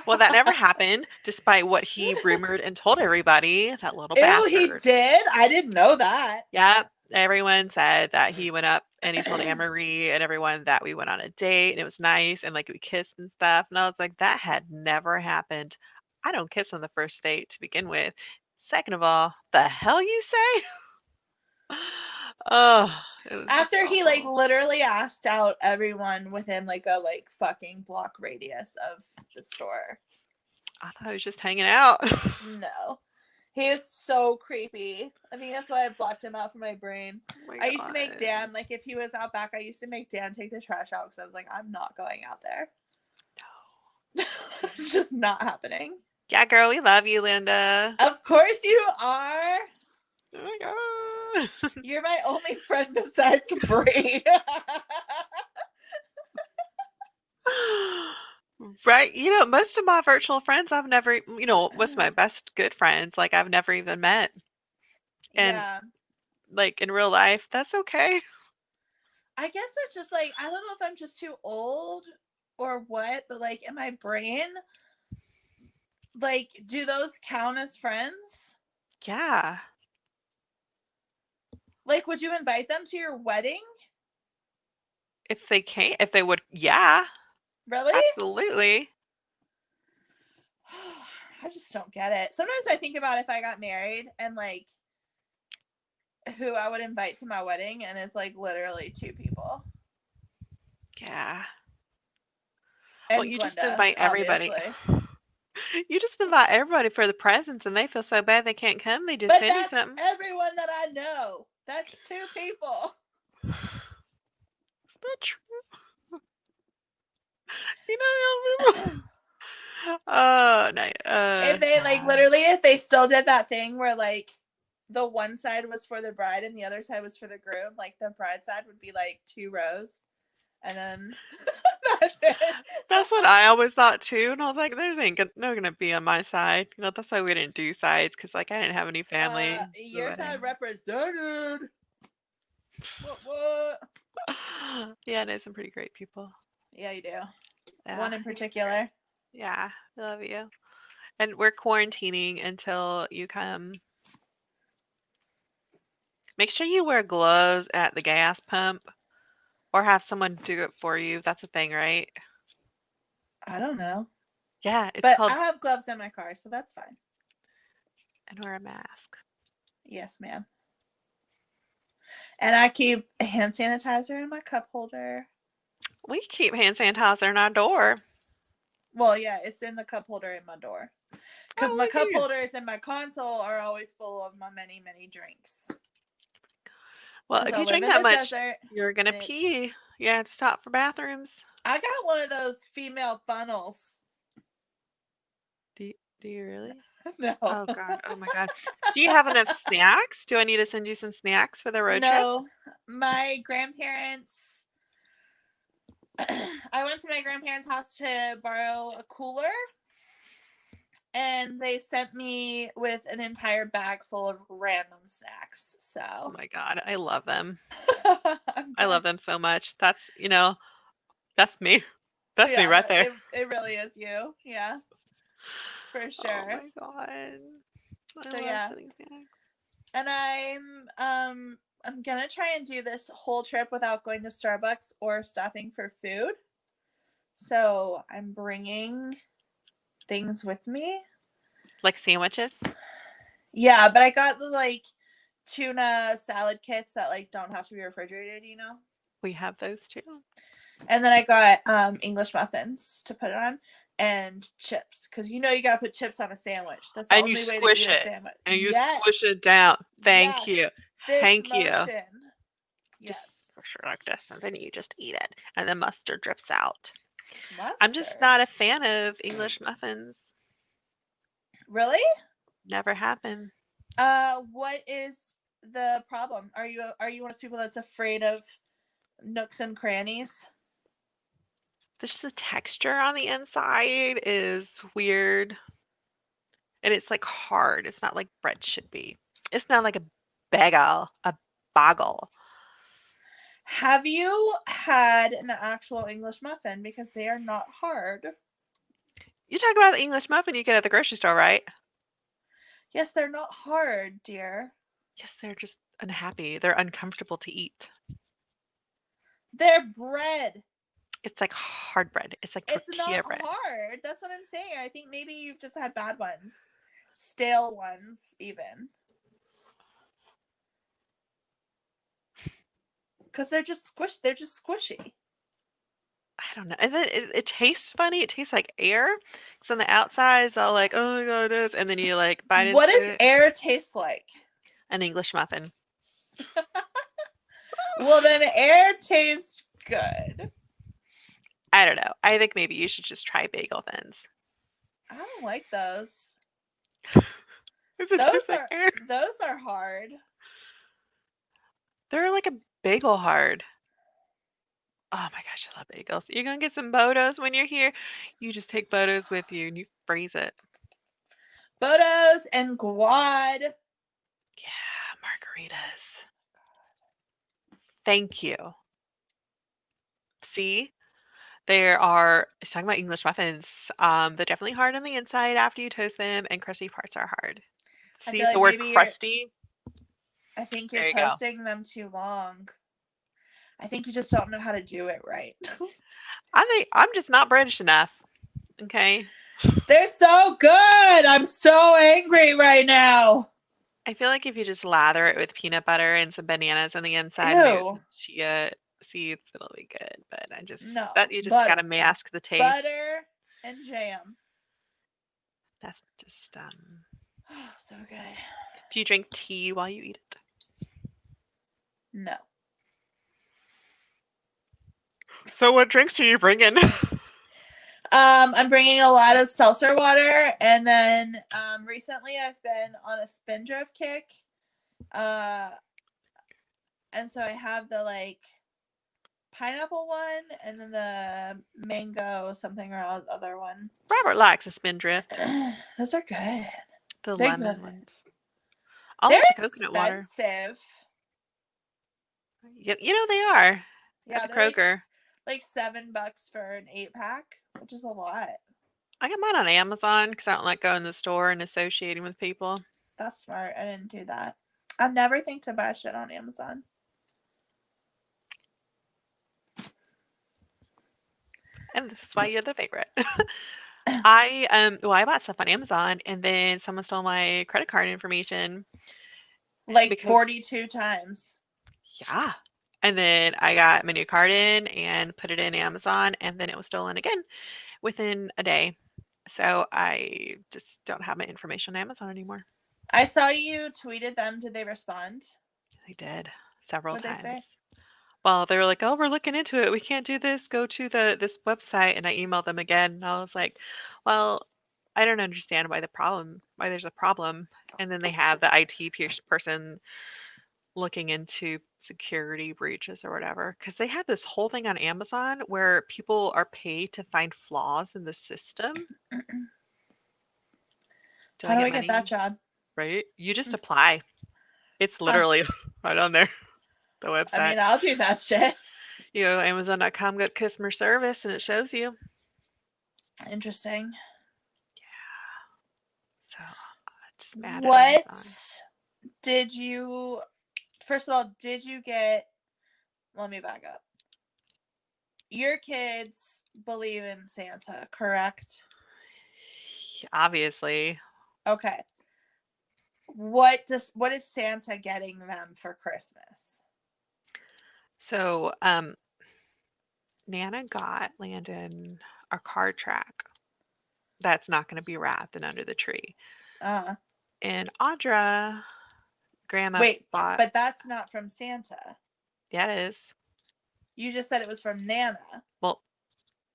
[SPEAKER 1] Well, that never happened, despite what he rumored and told everybody. That little bastard.
[SPEAKER 2] Ew, he did? I didn't know that.
[SPEAKER 1] Yep. Everyone said that he went up and he told Anne-Marie and everyone that we went on a date and it was nice and like we kissed and stuff. And I was like, that had never happened. I don't kiss on the first date to begin with. Second of all, the hell you say? Oh.
[SPEAKER 2] After he like literally asked out everyone within like a fucking block radius of the store.
[SPEAKER 1] I thought he was just hanging out.
[SPEAKER 2] No. He is so creepy. I think that's why I blocked him out from my brain.
[SPEAKER 1] Oh my
[SPEAKER 2] I used to make Dan, like if he was out back, I used to make Dan take the trash out because I was like, I'm not going out there. No. It's just not happening.
[SPEAKER 1] Yeah, girl, we love you, Linda.
[SPEAKER 2] Of course you are.
[SPEAKER 1] Oh my God.
[SPEAKER 2] You're my only friend besides Brie.
[SPEAKER 1] Right. Most of my virtual friends I've never, was my best good friends. Like I've never even met. And
[SPEAKER 2] Yeah.
[SPEAKER 1] like in real life, that's okay.
[SPEAKER 2] I guess it's just like, I don't know if I'm just too old or what, but like in my brain, like, do those count as friends?
[SPEAKER 1] Yeah.
[SPEAKER 2] Like, would you invite them to your wedding?
[SPEAKER 1] If they would, yeah,
[SPEAKER 2] Really?
[SPEAKER 1] absolutely.
[SPEAKER 2] I just don't get it. Sometimes I think about if I got married and like who I would invite to my wedding, and it's like literally two people.
[SPEAKER 1] Yeah. Well,
[SPEAKER 2] And
[SPEAKER 1] you just
[SPEAKER 2] Glenda,
[SPEAKER 1] invite everybody.
[SPEAKER 2] obviously.
[SPEAKER 1] You just invite everybody for the presents and they feel so bad they can't come. They just
[SPEAKER 2] But
[SPEAKER 1] send you
[SPEAKER 2] that's
[SPEAKER 1] something.
[SPEAKER 2] everyone that I know. That's two people.
[SPEAKER 1] Is that true? You know, no,
[SPEAKER 2] If they like
[SPEAKER 1] yeah.
[SPEAKER 2] literally, if they still did that thing where like the one side was for the bride and the other side was for the groom, like the bride side would be like 2 rows, and then that's it.
[SPEAKER 1] That's what I always thought too, and I was like, "There's ain't no gonna be on my side." That's why we didn't do sides because like I didn't have any family. at the
[SPEAKER 2] Your side
[SPEAKER 1] wedding.
[SPEAKER 2] represented. What?
[SPEAKER 1] Yeah, I know some pretty great people.
[SPEAKER 2] Yeah, you do.
[SPEAKER 1] Yeah,
[SPEAKER 2] One in
[SPEAKER 1] you guys are great.
[SPEAKER 2] particular.
[SPEAKER 1] Yeah, I love you. And we're quarantining until you come. Make sure you wear gloves at the gas pump or have someone do it for you. That's a thing, right?
[SPEAKER 2] I don't know.
[SPEAKER 1] Yeah, it's
[SPEAKER 2] But
[SPEAKER 1] called
[SPEAKER 2] I have gloves in my car, so that's fine.
[SPEAKER 1] and wear a mask.
[SPEAKER 2] Yes, ma'am. And I keep hand sanitizer in my cup holder.
[SPEAKER 1] We keep hand sanitizer in our door.
[SPEAKER 2] Well, yeah, it's in the cup holder in my door. Because
[SPEAKER 1] Oh,
[SPEAKER 2] my
[SPEAKER 1] look at
[SPEAKER 2] cup
[SPEAKER 1] you.
[SPEAKER 2] holders in my console are always full of my many, many drinks.
[SPEAKER 1] Well,
[SPEAKER 2] Because
[SPEAKER 1] if
[SPEAKER 2] I
[SPEAKER 1] you
[SPEAKER 2] live
[SPEAKER 1] drink
[SPEAKER 2] in
[SPEAKER 1] that
[SPEAKER 2] the
[SPEAKER 1] much,
[SPEAKER 2] desert
[SPEAKER 1] you're gonna
[SPEAKER 2] and it's.
[SPEAKER 1] pee. You have to stop for bathrooms.
[SPEAKER 2] I got one of those female funnels.
[SPEAKER 1] Do you, do you really?
[SPEAKER 2] No.
[SPEAKER 1] Oh God. Oh my God. Do you have enough snacks? Do I need to send you some snacks for the road trip?
[SPEAKER 2] No. My grandparents. I went to my grandparents' house to borrow a cooler, and they sent me with an entire bag full of random snacks.
[SPEAKER 1] Oh
[SPEAKER 2] So
[SPEAKER 1] my God. I love them.
[SPEAKER 2] I'm
[SPEAKER 1] I
[SPEAKER 2] done.
[SPEAKER 1] love them so much. That's me. That's me
[SPEAKER 2] Yeah,
[SPEAKER 1] right there.
[SPEAKER 2] it really is you. Yeah, for
[SPEAKER 1] Oh
[SPEAKER 2] sure.
[SPEAKER 1] my God. I
[SPEAKER 2] So
[SPEAKER 1] love
[SPEAKER 2] yeah,
[SPEAKER 1] sending snacks.
[SPEAKER 2] and I'm gonna try and do this whole trip without going to Starbucks or stopping for food. So I'm bringing things with me.
[SPEAKER 1] Like sandwiches?
[SPEAKER 2] Yeah, but I got the like tuna salad kits that like don't have to be refrigerated, you know.
[SPEAKER 1] We have those too.
[SPEAKER 2] And then I got English muffins to put it on and chips because you know you gotta put chips on a sandwich. That's the
[SPEAKER 1] And you
[SPEAKER 2] only way to eat
[SPEAKER 1] squish
[SPEAKER 2] a
[SPEAKER 1] it.
[SPEAKER 2] sandwich.
[SPEAKER 1] And you squish
[SPEAKER 2] Yes,
[SPEAKER 1] it down. Thank you.
[SPEAKER 2] yes, this
[SPEAKER 1] Thank you.
[SPEAKER 2] motion.
[SPEAKER 1] Just
[SPEAKER 2] Yes,
[SPEAKER 1] squish it like this, and then you just eat it. And the mustard drips out. I'm just
[SPEAKER 2] mustard.
[SPEAKER 1] not a fan of English muffins.
[SPEAKER 2] Really?
[SPEAKER 1] Never happened.
[SPEAKER 2] What is the problem? Are you one of those people that's afraid of nooks and crannies?
[SPEAKER 1] Just the texture on the inside is weird. And it's like hard. It's not like bread should be. It's not like a bagel.
[SPEAKER 2] Have you had an actual English muffin? Because they are not hard.
[SPEAKER 1] You talk about the English muffin you get at the grocery store, right?
[SPEAKER 2] Yes, they're not hard, dear.
[SPEAKER 1] Yes, they're just unhappy. They're uncomfortable to eat.
[SPEAKER 2] They're bread.
[SPEAKER 1] It's like hard bread. It's like
[SPEAKER 2] It's not
[SPEAKER 1] tortilla bread.
[SPEAKER 2] hard. That's what I'm saying. I think maybe you've just had bad ones. Stale ones, even. Because they're just squish. They're just squishy.
[SPEAKER 1] I don't know. And then it tastes funny. It tastes like air. Because on the outside, it's all like, oh my God, it is. And then you like bite
[SPEAKER 2] What
[SPEAKER 1] into
[SPEAKER 2] does
[SPEAKER 1] it.
[SPEAKER 2] air taste like?
[SPEAKER 1] An English muffin.
[SPEAKER 2] Well, then air tastes good.
[SPEAKER 1] I don't know. I think maybe you should just try bagel thins.
[SPEAKER 2] I don't like those.
[SPEAKER 1] Does it taste like air?
[SPEAKER 2] Those are hard.
[SPEAKER 1] They're like a bagel hard. Oh my gosh, I love bagels. You're gonna get some Bodos when you're here. You just take Bodos with you and you freeze it.
[SPEAKER 2] Bodos and Guad.
[SPEAKER 1] Yeah, margaritas. Thank you. See, there are. It's talking about English muffins. They're definitely hard on the inside after you toast them, and crusty parts are hard.
[SPEAKER 2] I
[SPEAKER 1] See
[SPEAKER 2] feel
[SPEAKER 1] the
[SPEAKER 2] like
[SPEAKER 1] word
[SPEAKER 2] maybe you're.
[SPEAKER 1] crusty?
[SPEAKER 2] I think you're
[SPEAKER 1] There you go.
[SPEAKER 2] toasting them too long. I think you just don't know how to do it right.
[SPEAKER 1] I think I'm just not British enough. Okay.
[SPEAKER 2] They're so good. I'm so angry right now.
[SPEAKER 1] I feel like if you just lather it with peanut butter and some bananas on the inside, and maybe
[SPEAKER 2] Ew.
[SPEAKER 1] some chia seeds, it'll be good. But
[SPEAKER 2] No.
[SPEAKER 1] that you just
[SPEAKER 2] Butter.
[SPEAKER 1] gotta mask the taste.
[SPEAKER 2] Butter and jam.
[SPEAKER 1] That's just
[SPEAKER 2] Oh, so good.
[SPEAKER 1] Do you drink tea while you eat it?
[SPEAKER 2] No.
[SPEAKER 1] So what drinks are you bringing?
[SPEAKER 2] I'm bringing a lot of seltzer water, and then recently I've been on a Spindrift kick, and so I have the like pineapple one, and then the mango something or other one.
[SPEAKER 1] Robert likes a Spindrift.
[SPEAKER 2] Those are good.
[SPEAKER 1] The
[SPEAKER 2] They're
[SPEAKER 1] lemon
[SPEAKER 2] good.
[SPEAKER 1] ones. I
[SPEAKER 2] They're
[SPEAKER 1] like the coconut water.
[SPEAKER 2] expensive.
[SPEAKER 1] You know they are.
[SPEAKER 2] Yeah,
[SPEAKER 1] At the
[SPEAKER 2] they're
[SPEAKER 1] Kroger.
[SPEAKER 2] like $7 for an 8-pack, which is a lot.
[SPEAKER 1] I got mine on Amazon because I don't like going to the store and associating with people.
[SPEAKER 2] That's smart. I didn't do that. I never think to buy shit on Amazon.
[SPEAKER 1] And this is why you're the favorite. I bought stuff on Amazon and then someone stole my credit card information.
[SPEAKER 2] Like 42 times.
[SPEAKER 1] Yeah. And then I got my new card in and put it in Amazon, and then it was stolen again within a day. So I just don't have my information on Amazon anymore.
[SPEAKER 2] I saw you tweeted them. Did they respond?
[SPEAKER 1] They did several
[SPEAKER 2] What'd
[SPEAKER 1] times.
[SPEAKER 2] they say?
[SPEAKER 1] Well, they were like, "Oh, we're looking into it. We can't do this. Go to this website." And I emailed them again, and I was like, "Well, I don't understand why there's a problem." And then they have the IT person looking into security breaches or whatever, because they have this whole thing on Amazon where people are paid to find flaws in the system.
[SPEAKER 2] How do I get that job?
[SPEAKER 1] Right? You just apply. It's literally right on there, the website.
[SPEAKER 2] I mean, I'll do that shit.
[SPEAKER 1] You go Amazon.com, go to customer service, and it shows you.
[SPEAKER 2] Interesting.
[SPEAKER 1] Yeah. So just mad
[SPEAKER 2] what
[SPEAKER 1] at Amazon.
[SPEAKER 2] did you? First of all, did you get? Let me back up. Your kids believe in Santa, correct?
[SPEAKER 1] Obviously.
[SPEAKER 2] Okay. What is Santa getting them for Christmas?
[SPEAKER 1] So, Nana got Landon our car track. That's not going to be wrapped and under the tree. And Audra, Grandma bought.
[SPEAKER 2] But that's not from Santa.
[SPEAKER 1] Yeah, it is.
[SPEAKER 2] You just said it was from Nana.
[SPEAKER 1] Well,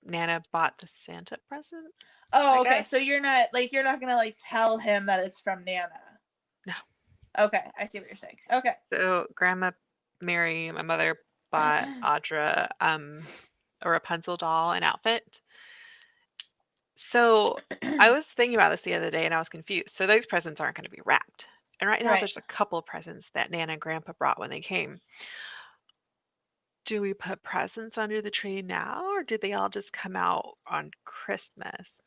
[SPEAKER 1] Nana bought the Santa present.
[SPEAKER 2] Oh, okay. So you're not gonna like tell him that it's from Nana.
[SPEAKER 1] No.
[SPEAKER 2] Okay, I see what you're saying. Okay.
[SPEAKER 1] So Grandma Mary, my mother, bought Audra a Rapunzel doll and outfit. So I was thinking about this the other day and I was confused. So those presents aren't going to be wrapped. And right now there's a couple of presents that Nana and Grandpa brought when they came. Do we put presents under the tree now, or did they all just come out on Christmas?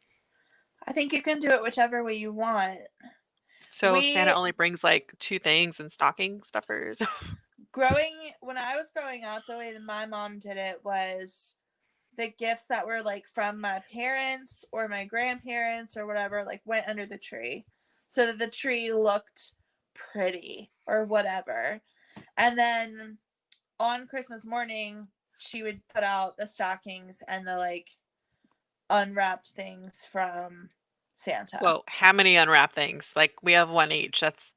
[SPEAKER 2] I think you can do it whichever way you want.
[SPEAKER 1] So Santa only brings like 2 things and stocking stuffers.
[SPEAKER 2] When I was growing up, the way that my mom did it was the gifts that were like from my parents or my grandparents or whatever, like went under the tree so that the tree looked pretty or whatever. And then on Christmas morning, she would put out the stockings and the like unwrapped things from Santa.
[SPEAKER 1] Well, how many unwrapped things? Like we have 1 each. That's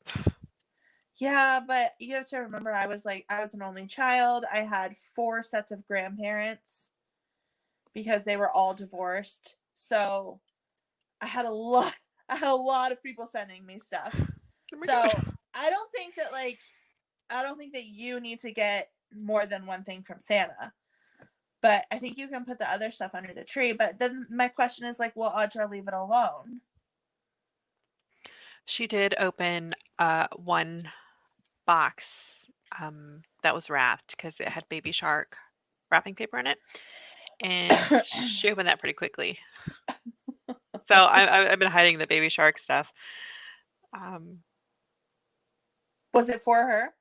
[SPEAKER 2] Yeah, but you have to remember I was an only child. I had 4 sets of grandparents because they were all divorced. So I had a lot of people sending me stuff. So I don't think that you need to get more than one thing from Santa. But I think you can put the other stuff under the tree. But then my question is like, will Audra leave it alone?
[SPEAKER 1] She did open one box that was wrapped because it had Baby Shark wrapping paper in it, and she opened that pretty quickly. So I've been hiding the Baby Shark stuff.
[SPEAKER 2] Was it for her?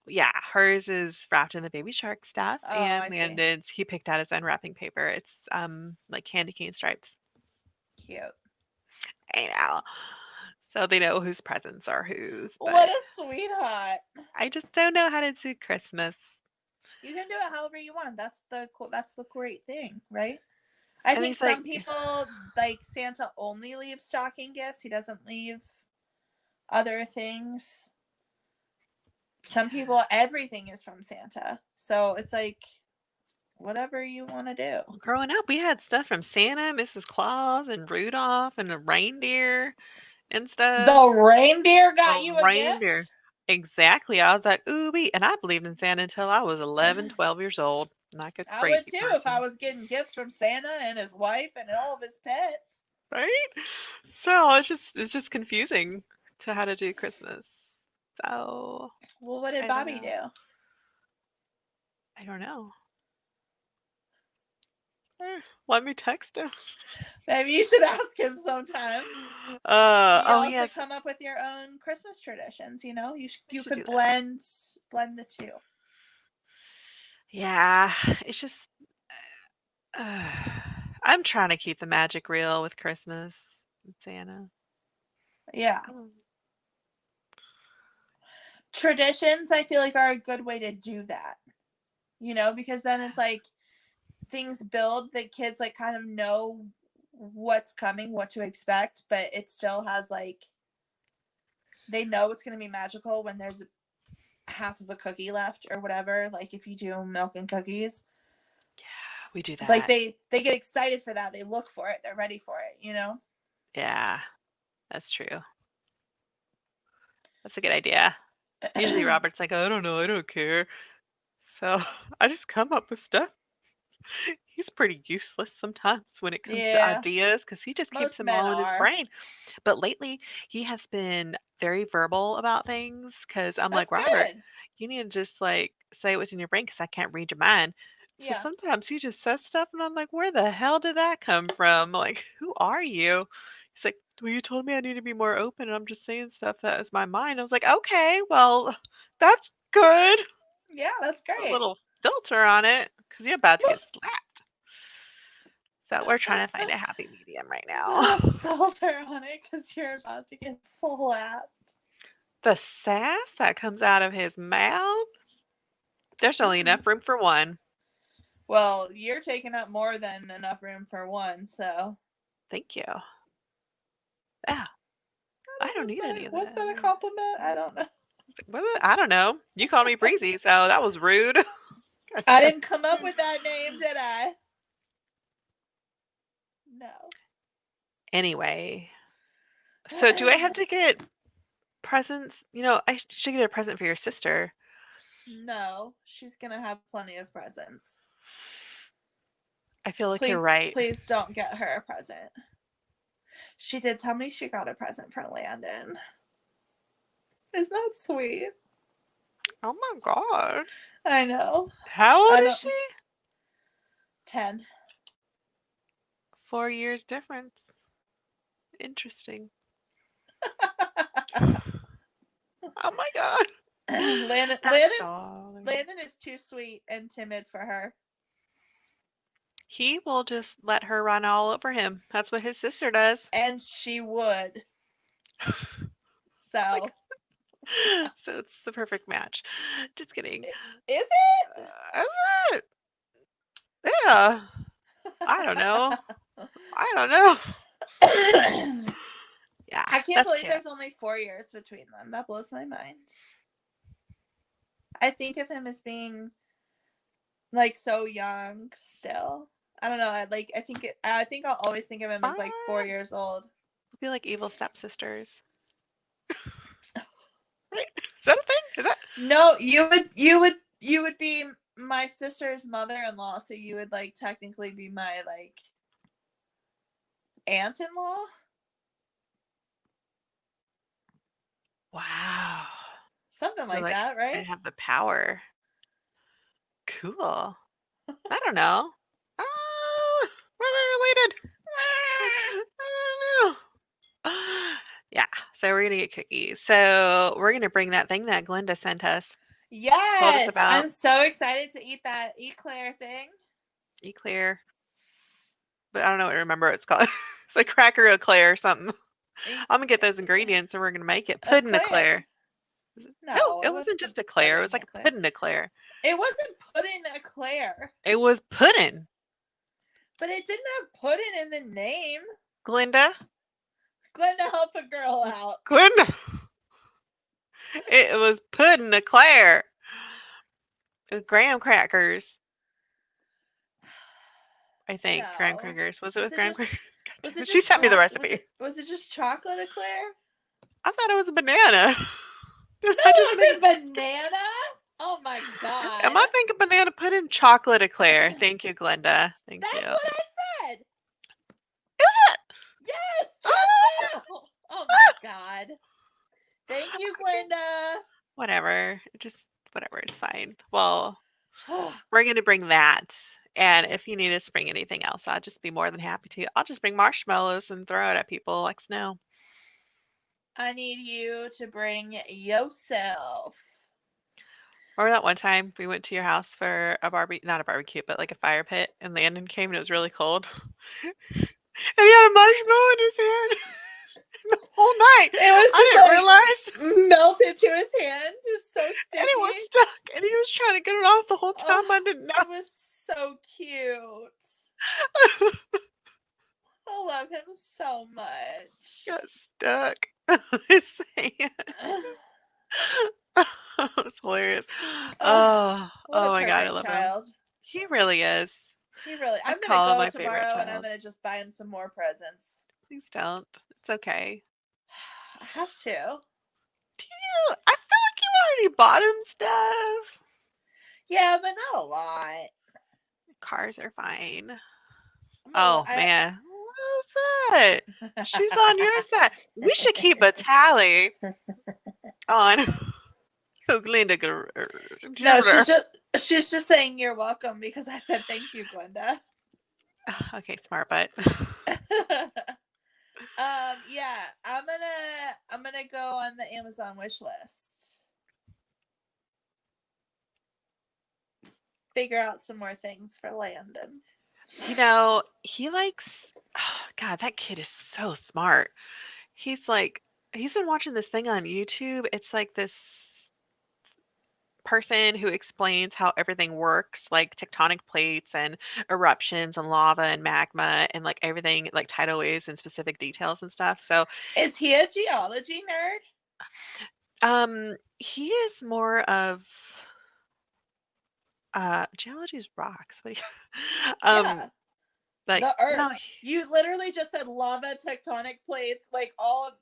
[SPEAKER 1] Yeah, hers is wrapped in the Baby Shark stuff,
[SPEAKER 2] Oh,
[SPEAKER 1] and
[SPEAKER 2] I see.
[SPEAKER 1] Landon's, he picked out his own wrapping paper. It's like candy cane stripes.
[SPEAKER 2] Cute.
[SPEAKER 1] I know. So they know whose presents are whose. But
[SPEAKER 2] What a sweetheart.
[SPEAKER 1] I just don't know how to do Christmas.
[SPEAKER 2] You can do it however you want. That's the great thing, right? I
[SPEAKER 1] And
[SPEAKER 2] think
[SPEAKER 1] he's
[SPEAKER 2] some
[SPEAKER 1] like,
[SPEAKER 2] people like Santa only leaves stocking gifts. He doesn't leave other things. Some people, everything is from Santa. So it's like whatever you want to do.
[SPEAKER 1] well, growing up, we had stuff from Santa, Mrs. Claus, and Rudolph, and a reindeer and stuff.
[SPEAKER 2] The reindeer got
[SPEAKER 1] A
[SPEAKER 2] you a
[SPEAKER 1] reindeer.
[SPEAKER 2] gift?
[SPEAKER 1] Exactly. I was like, ooh, and I believed in Santa until I was 11, 12 years old. Like a
[SPEAKER 2] I
[SPEAKER 1] crazy
[SPEAKER 2] would too
[SPEAKER 1] person.
[SPEAKER 2] if I was getting gifts from Santa and his wife and all of his pets.
[SPEAKER 1] Right? So it's just confusing to how to do Christmas. So
[SPEAKER 2] Well, what did
[SPEAKER 1] I don't
[SPEAKER 2] Bobby
[SPEAKER 1] know.
[SPEAKER 2] do?
[SPEAKER 1] I don't know. Let me text him.
[SPEAKER 2] Maybe you should ask him sometime. You
[SPEAKER 1] Oh
[SPEAKER 2] all
[SPEAKER 1] yes,
[SPEAKER 2] should come up with your own Christmas traditions. You know, you
[SPEAKER 1] should
[SPEAKER 2] could
[SPEAKER 1] do that.
[SPEAKER 2] blend the two.
[SPEAKER 1] Yeah, it's just I'm trying to keep the magic real with Christmas and Santa.
[SPEAKER 2] Yeah.
[SPEAKER 1] Oh.
[SPEAKER 2] Traditions, I feel like, are a good way to do that. You know, because then it's like things build that kids like kind of know what's coming, what to expect, but it still has like they know it's going to be magical when there's half of a cookie left or whatever. Like if you do milk and cookies,
[SPEAKER 1] Yeah, we do that.
[SPEAKER 2] like they get excited for that. They look for it. They're ready for it. You know.
[SPEAKER 1] Yeah, that's true. That's a good idea. Usually Robert's like, I don't know, I don't care. So I just come up with stuff. He's pretty useless sometimes when it comes to ideas because he just keeps
[SPEAKER 2] Most
[SPEAKER 1] them
[SPEAKER 2] men
[SPEAKER 1] all in his
[SPEAKER 2] are.
[SPEAKER 1] brain. But lately, he has been very verbal about things because I'm like,
[SPEAKER 2] That's
[SPEAKER 1] Robert,
[SPEAKER 2] good.
[SPEAKER 1] you need to just like say what's in your brain because I can't read your mind. So
[SPEAKER 2] Yeah.
[SPEAKER 1] sometimes he just says stuff and I'm like, where the hell did that come from? Like, who are you? He's like, well, you told me I need to be more open and I'm just saying stuff that is my mind. I was like, okay, well, that's good.
[SPEAKER 2] Yeah, that's
[SPEAKER 1] Put a
[SPEAKER 2] great.
[SPEAKER 1] little filter on it because you're about to get slapped. So we're trying to find a happy medium right now.
[SPEAKER 2] Put a filter on it because you're about to get slapped.
[SPEAKER 1] The sass that comes out of his mouth. There's only enough room for one.
[SPEAKER 2] Well, you're taking up more than enough room for one, so.
[SPEAKER 1] Thank you. Yeah. I don't need any of that.
[SPEAKER 2] Was that a compliment? I don't know.
[SPEAKER 1] Was it? I don't know. You called me breezy, so that was rude.
[SPEAKER 2] I didn't come up with that name, did I? No.
[SPEAKER 1] Anyway. So do I have to get presents? You know, I should get a present for your sister.
[SPEAKER 2] No, she's gonna have plenty of presents.
[SPEAKER 1] I feel like you're right.
[SPEAKER 2] Please don't get her a present. She did tell me she got a present for Landon. Isn't that sweet?
[SPEAKER 1] Oh my god.
[SPEAKER 2] I know.
[SPEAKER 1] How old is she?
[SPEAKER 2] 10.
[SPEAKER 1] 4 years difference. Interesting. Oh my god.
[SPEAKER 2] Landon is too sweet and timid for her.
[SPEAKER 1] He will just let her run all over him. That's what his sister does.
[SPEAKER 2] And she would. So.
[SPEAKER 1] So it's the perfect match. Just kidding.
[SPEAKER 2] Is it?
[SPEAKER 1] Is it? Yeah. I don't know. Yeah.
[SPEAKER 2] I can't believe there's only 4 years between them. That blows my mind. I think of him as being like so young still. I don't know. I think I'll always think of him as like 4 years old.
[SPEAKER 1] We'll be like evil stepsisters. Right? Is that a thing? Is that?
[SPEAKER 2] No, you would be my sister's mother-in-law, so you would like technically be my like aunt-in-law.
[SPEAKER 1] Wow.
[SPEAKER 2] Something
[SPEAKER 1] So
[SPEAKER 2] like
[SPEAKER 1] like
[SPEAKER 2] that,
[SPEAKER 1] I
[SPEAKER 2] right?
[SPEAKER 1] have the power. Cool. I don't know. We're related. I don't know. Yeah, so we're gonna get cookies. So we're gonna bring that thing that Glenda sent us, told us
[SPEAKER 2] Yes,
[SPEAKER 1] about,
[SPEAKER 2] I'm so excited to eat that eclair thing.
[SPEAKER 1] eclair, but I don't know what to remember what it's called. It's like cracker eclair or something.
[SPEAKER 2] E-
[SPEAKER 1] I'm gonna get those ingredients and we're gonna make it. Pudding
[SPEAKER 2] eclair.
[SPEAKER 1] eclair. No,
[SPEAKER 2] No,
[SPEAKER 1] it
[SPEAKER 2] it
[SPEAKER 1] wasn't
[SPEAKER 2] wasn't
[SPEAKER 1] just eclair. It was
[SPEAKER 2] pudding
[SPEAKER 1] like a
[SPEAKER 2] eclair.
[SPEAKER 1] pudding eclair.
[SPEAKER 2] It wasn't pudding eclair,
[SPEAKER 1] It was pudding.
[SPEAKER 2] but it didn't have pudding in the name.
[SPEAKER 1] Glenda,
[SPEAKER 2] Glenda, help a girl out.
[SPEAKER 1] Glenda. It was pudding eclair. With graham crackers. I think graham
[SPEAKER 2] No.
[SPEAKER 1] crackers. Was it
[SPEAKER 2] Was
[SPEAKER 1] with
[SPEAKER 2] it
[SPEAKER 1] graham
[SPEAKER 2] just?
[SPEAKER 1] crackers?
[SPEAKER 2] Was it
[SPEAKER 1] She
[SPEAKER 2] just
[SPEAKER 1] sent me the
[SPEAKER 2] chocolate?
[SPEAKER 1] recipe.
[SPEAKER 2] Was it just chocolate eclair?
[SPEAKER 1] I thought it was a banana. Did
[SPEAKER 2] No,
[SPEAKER 1] I just
[SPEAKER 2] it
[SPEAKER 1] think?
[SPEAKER 2] wasn't banana. Oh my god.
[SPEAKER 1] Am I thinking banana pudding chocolate eclair? Thank you, Glenda. Thank you.
[SPEAKER 2] That's what I said.
[SPEAKER 1] Is it?
[SPEAKER 2] Yes,
[SPEAKER 1] Oh!
[SPEAKER 2] just now. Oh my god. Thank you, Glenda.
[SPEAKER 1] Whatever. Just whatever. It's fine. Well, we're gonna bring that. And if you need us to bring anything else, I'll just be more than happy to. I'll just bring marshmallows and throw it at people like snow.
[SPEAKER 2] I need you to bring yourself.
[SPEAKER 1] Remember that one time we went to your house for a barbecue, not a barbecue, but like a fire pit, and Landon came and it was really cold. And he had a marshmallow in his hand the whole night.
[SPEAKER 2] It was
[SPEAKER 1] I
[SPEAKER 2] just
[SPEAKER 1] didn't
[SPEAKER 2] like
[SPEAKER 1] realize.
[SPEAKER 2] melted to his hand. Just so sticky.
[SPEAKER 1] And it was stuck. And he was trying to get it off the whole time.
[SPEAKER 2] Oh,
[SPEAKER 1] I didn't know.
[SPEAKER 2] it was so cute. I love him so much.
[SPEAKER 1] Got stuck on his hand. It was hilarious. Oh,
[SPEAKER 2] What a
[SPEAKER 1] oh my God, I
[SPEAKER 2] perfect
[SPEAKER 1] love him.
[SPEAKER 2] child.
[SPEAKER 1] He really is.
[SPEAKER 2] He really.
[SPEAKER 1] I
[SPEAKER 2] I'm
[SPEAKER 1] call him
[SPEAKER 2] gonna
[SPEAKER 1] my
[SPEAKER 2] go
[SPEAKER 1] favorite
[SPEAKER 2] tomorrow and I'm
[SPEAKER 1] child.
[SPEAKER 2] gonna just buy him some more presents.
[SPEAKER 1] Please don't. It's okay.
[SPEAKER 2] I have to.
[SPEAKER 1] I feel like you already bought him stuff.
[SPEAKER 2] Yeah, but not a lot.
[SPEAKER 1] Cars are fine.
[SPEAKER 2] Oh
[SPEAKER 1] Man. What's that? She's on your side. We should keep a tally on who Glenda.
[SPEAKER 2] No, she's just saying you're welcome because I said thank you, Glenda.
[SPEAKER 1] Okay, smart butt.
[SPEAKER 2] Yeah, I'm gonna go on the Amazon wish list. Figure out some more things for Landon.
[SPEAKER 1] You know, he likes. Oh, God, that kid is so smart. He's been watching this thing on YouTube. It's like this person who explains how everything works, like tectonic plates and eruptions and lava and magma and like everything, like tidal waves and specific details and stuff. So,
[SPEAKER 2] Is he a geology nerd?
[SPEAKER 1] he is more of geology's rocks. What do you
[SPEAKER 2] Yeah.
[SPEAKER 1] like
[SPEAKER 2] The Earth.
[SPEAKER 1] no,
[SPEAKER 2] You literally just said lava, tectonic plates, like all of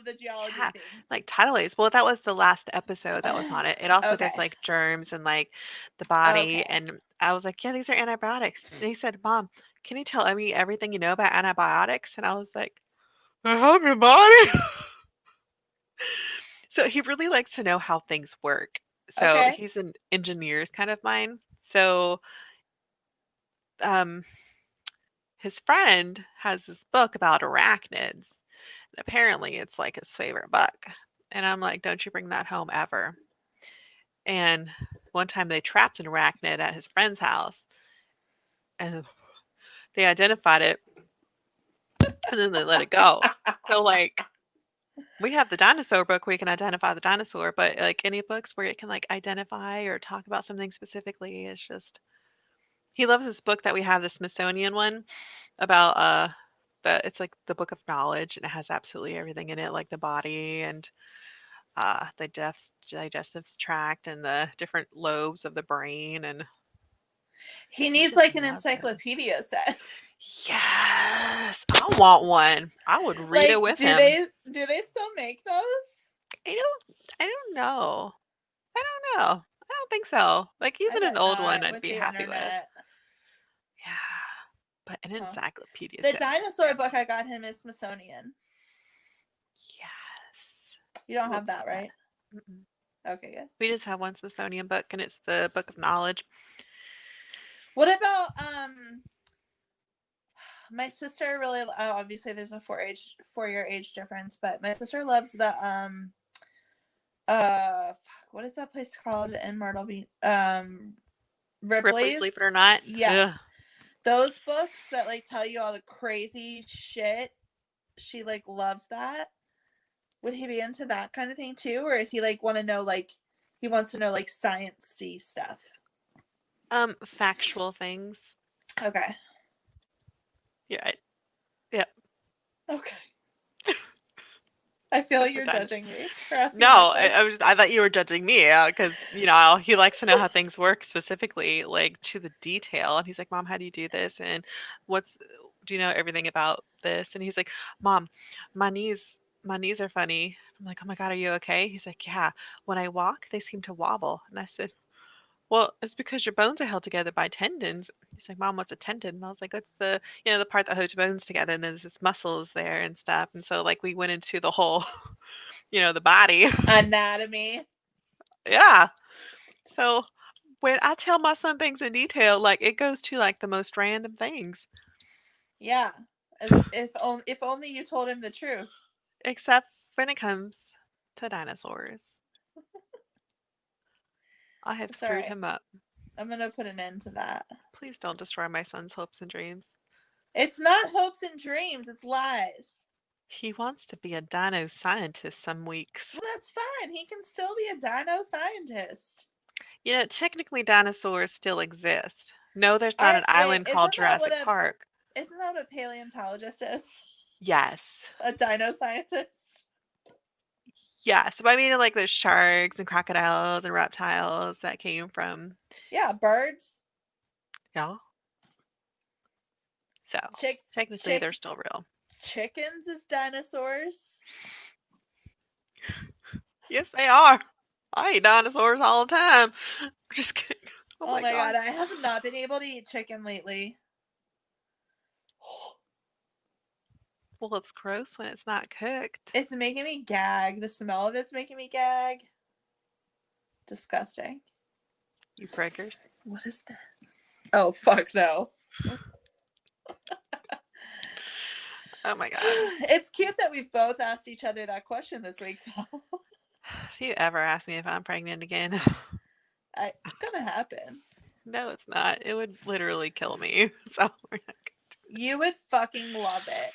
[SPEAKER 2] the geology
[SPEAKER 1] yeah,
[SPEAKER 2] things.
[SPEAKER 1] like tidal waves. Well, that was the last episode that was on it. It also does
[SPEAKER 2] Okay.
[SPEAKER 1] like germs and like the body.
[SPEAKER 2] Okay.
[SPEAKER 1] And I was like, yeah, these are antibiotics. And he said, Mom, can you tell me everything you know about antibiotics? And I was like, they help your body. So he really likes to know how things work. So
[SPEAKER 2] Okay.
[SPEAKER 1] he's an engineer's kind of mind. So um his friend has this book about arachnids. And apparently it's like his favorite book. And I'm like, don't you bring that home ever. And one time they trapped an arachnid at his friend's house and they identified it and then they let it go. So like we have the dinosaur book where you can identify the dinosaur, but like any books where it can like identify or talk about something specifically, it's just he loves this book that we have, the Smithsonian one about it's like the book of knowledge and it has absolutely everything in it, like the body and the digestive tract and the different lobes of the brain, and
[SPEAKER 2] he needs like an encyclopedia set.
[SPEAKER 1] Yes, I want one. I would read it with him.
[SPEAKER 2] Do they still make those?
[SPEAKER 1] I don't know. I don't think so. Like
[SPEAKER 2] I
[SPEAKER 1] even an
[SPEAKER 2] bet
[SPEAKER 1] old one
[SPEAKER 2] not
[SPEAKER 1] I'd
[SPEAKER 2] with
[SPEAKER 1] be
[SPEAKER 2] the
[SPEAKER 1] happy with.
[SPEAKER 2] internet.
[SPEAKER 1] Yeah. But an
[SPEAKER 2] Huh.
[SPEAKER 1] encyclopedia.
[SPEAKER 2] The dinosaur book I got him is Smithsonian.
[SPEAKER 1] Yes.
[SPEAKER 2] You don't
[SPEAKER 1] We'll
[SPEAKER 2] have that,
[SPEAKER 1] do that.
[SPEAKER 2] right?
[SPEAKER 1] Mm-mm.
[SPEAKER 2] Okay, good.
[SPEAKER 1] We just have one Smithsonian book, and it's the Book of Knowledge.
[SPEAKER 2] What about my sister really obviously there's a 4-year age difference, but my sister loves the what is that place called in Myrtle Beach?
[SPEAKER 1] Ripley's Believe It or
[SPEAKER 2] Ripley's.
[SPEAKER 1] Not.
[SPEAKER 2] Yes.
[SPEAKER 1] Ugh.
[SPEAKER 2] Those books that like tell you all the crazy shit, she like loves that. Would he be into that kind of thing too, or is he like want to know like he wants to know like science-y stuff?
[SPEAKER 1] Factual things.
[SPEAKER 2] Okay.
[SPEAKER 1] Yeah. Yep.
[SPEAKER 2] Okay. I feel like you're
[SPEAKER 1] Done.
[SPEAKER 2] judging me for asking
[SPEAKER 1] No,
[SPEAKER 2] that question.
[SPEAKER 1] I thought you were judging me because he likes to know how things work specifically, like to the detail. And he's like, "Mom, how do you do this? And do you know everything about this?" And he's like, "Mom, my knees are funny." I'm like, "Oh my God, are you okay?" He's like, "Yeah, when I walk, they seem to wobble." And I said, "Well, it's because your bones are held together by tendons." He's like, "Mom, what's a tendon?" And I was like, "It's the part that holds your bones together, and there's this muscles there and stuff." And so like we went into the whole, the body.
[SPEAKER 2] Anatomy.
[SPEAKER 1] Yeah. So when I tell my son things in detail, like it goes to like the most random things,
[SPEAKER 2] Yeah. As if only you told him the truth.
[SPEAKER 1] except when it comes to dinosaurs. I have
[SPEAKER 2] It's all
[SPEAKER 1] screwed
[SPEAKER 2] right.
[SPEAKER 1] him up.
[SPEAKER 2] I'm gonna put an end to that.
[SPEAKER 1] Please don't destroy my son's hopes and dreams.
[SPEAKER 2] It's not hopes and dreams, it's lies.
[SPEAKER 1] He wants to be a dino scientist some weeks.
[SPEAKER 2] Well, that's fine. He can still be a dino scientist.
[SPEAKER 1] Technically dinosaurs still exist. No, there's not an island called Jurassic Park.
[SPEAKER 2] Isn't that what a paleontologist is?
[SPEAKER 1] Yes.
[SPEAKER 2] A dino scientist?
[SPEAKER 1] Yes. But I mean, like there's sharks and crocodiles and reptiles that came from.
[SPEAKER 2] Yeah, birds.
[SPEAKER 1] Yeah. So technically they're still real.
[SPEAKER 2] Chickens is dinosaurs.
[SPEAKER 1] Yes, they are. I eat dinosaurs all the time. Just kidding.
[SPEAKER 2] Oh my God, I have not been able to eat chicken lately.
[SPEAKER 1] Well, it's gross when it's not cooked.
[SPEAKER 2] It's making me gag. The smell of it's making me gag. Disgusting.
[SPEAKER 1] You breakers.
[SPEAKER 2] What is this? Oh, fuck no.
[SPEAKER 1] Oh my God.
[SPEAKER 2] It's cute that we've both asked each other that question this week, though.
[SPEAKER 1] If you ever ask me if I'm pregnant again,
[SPEAKER 2] it's gonna happen.
[SPEAKER 1] No, it's not. It would literally kill me. So we're not
[SPEAKER 2] You would fucking love it.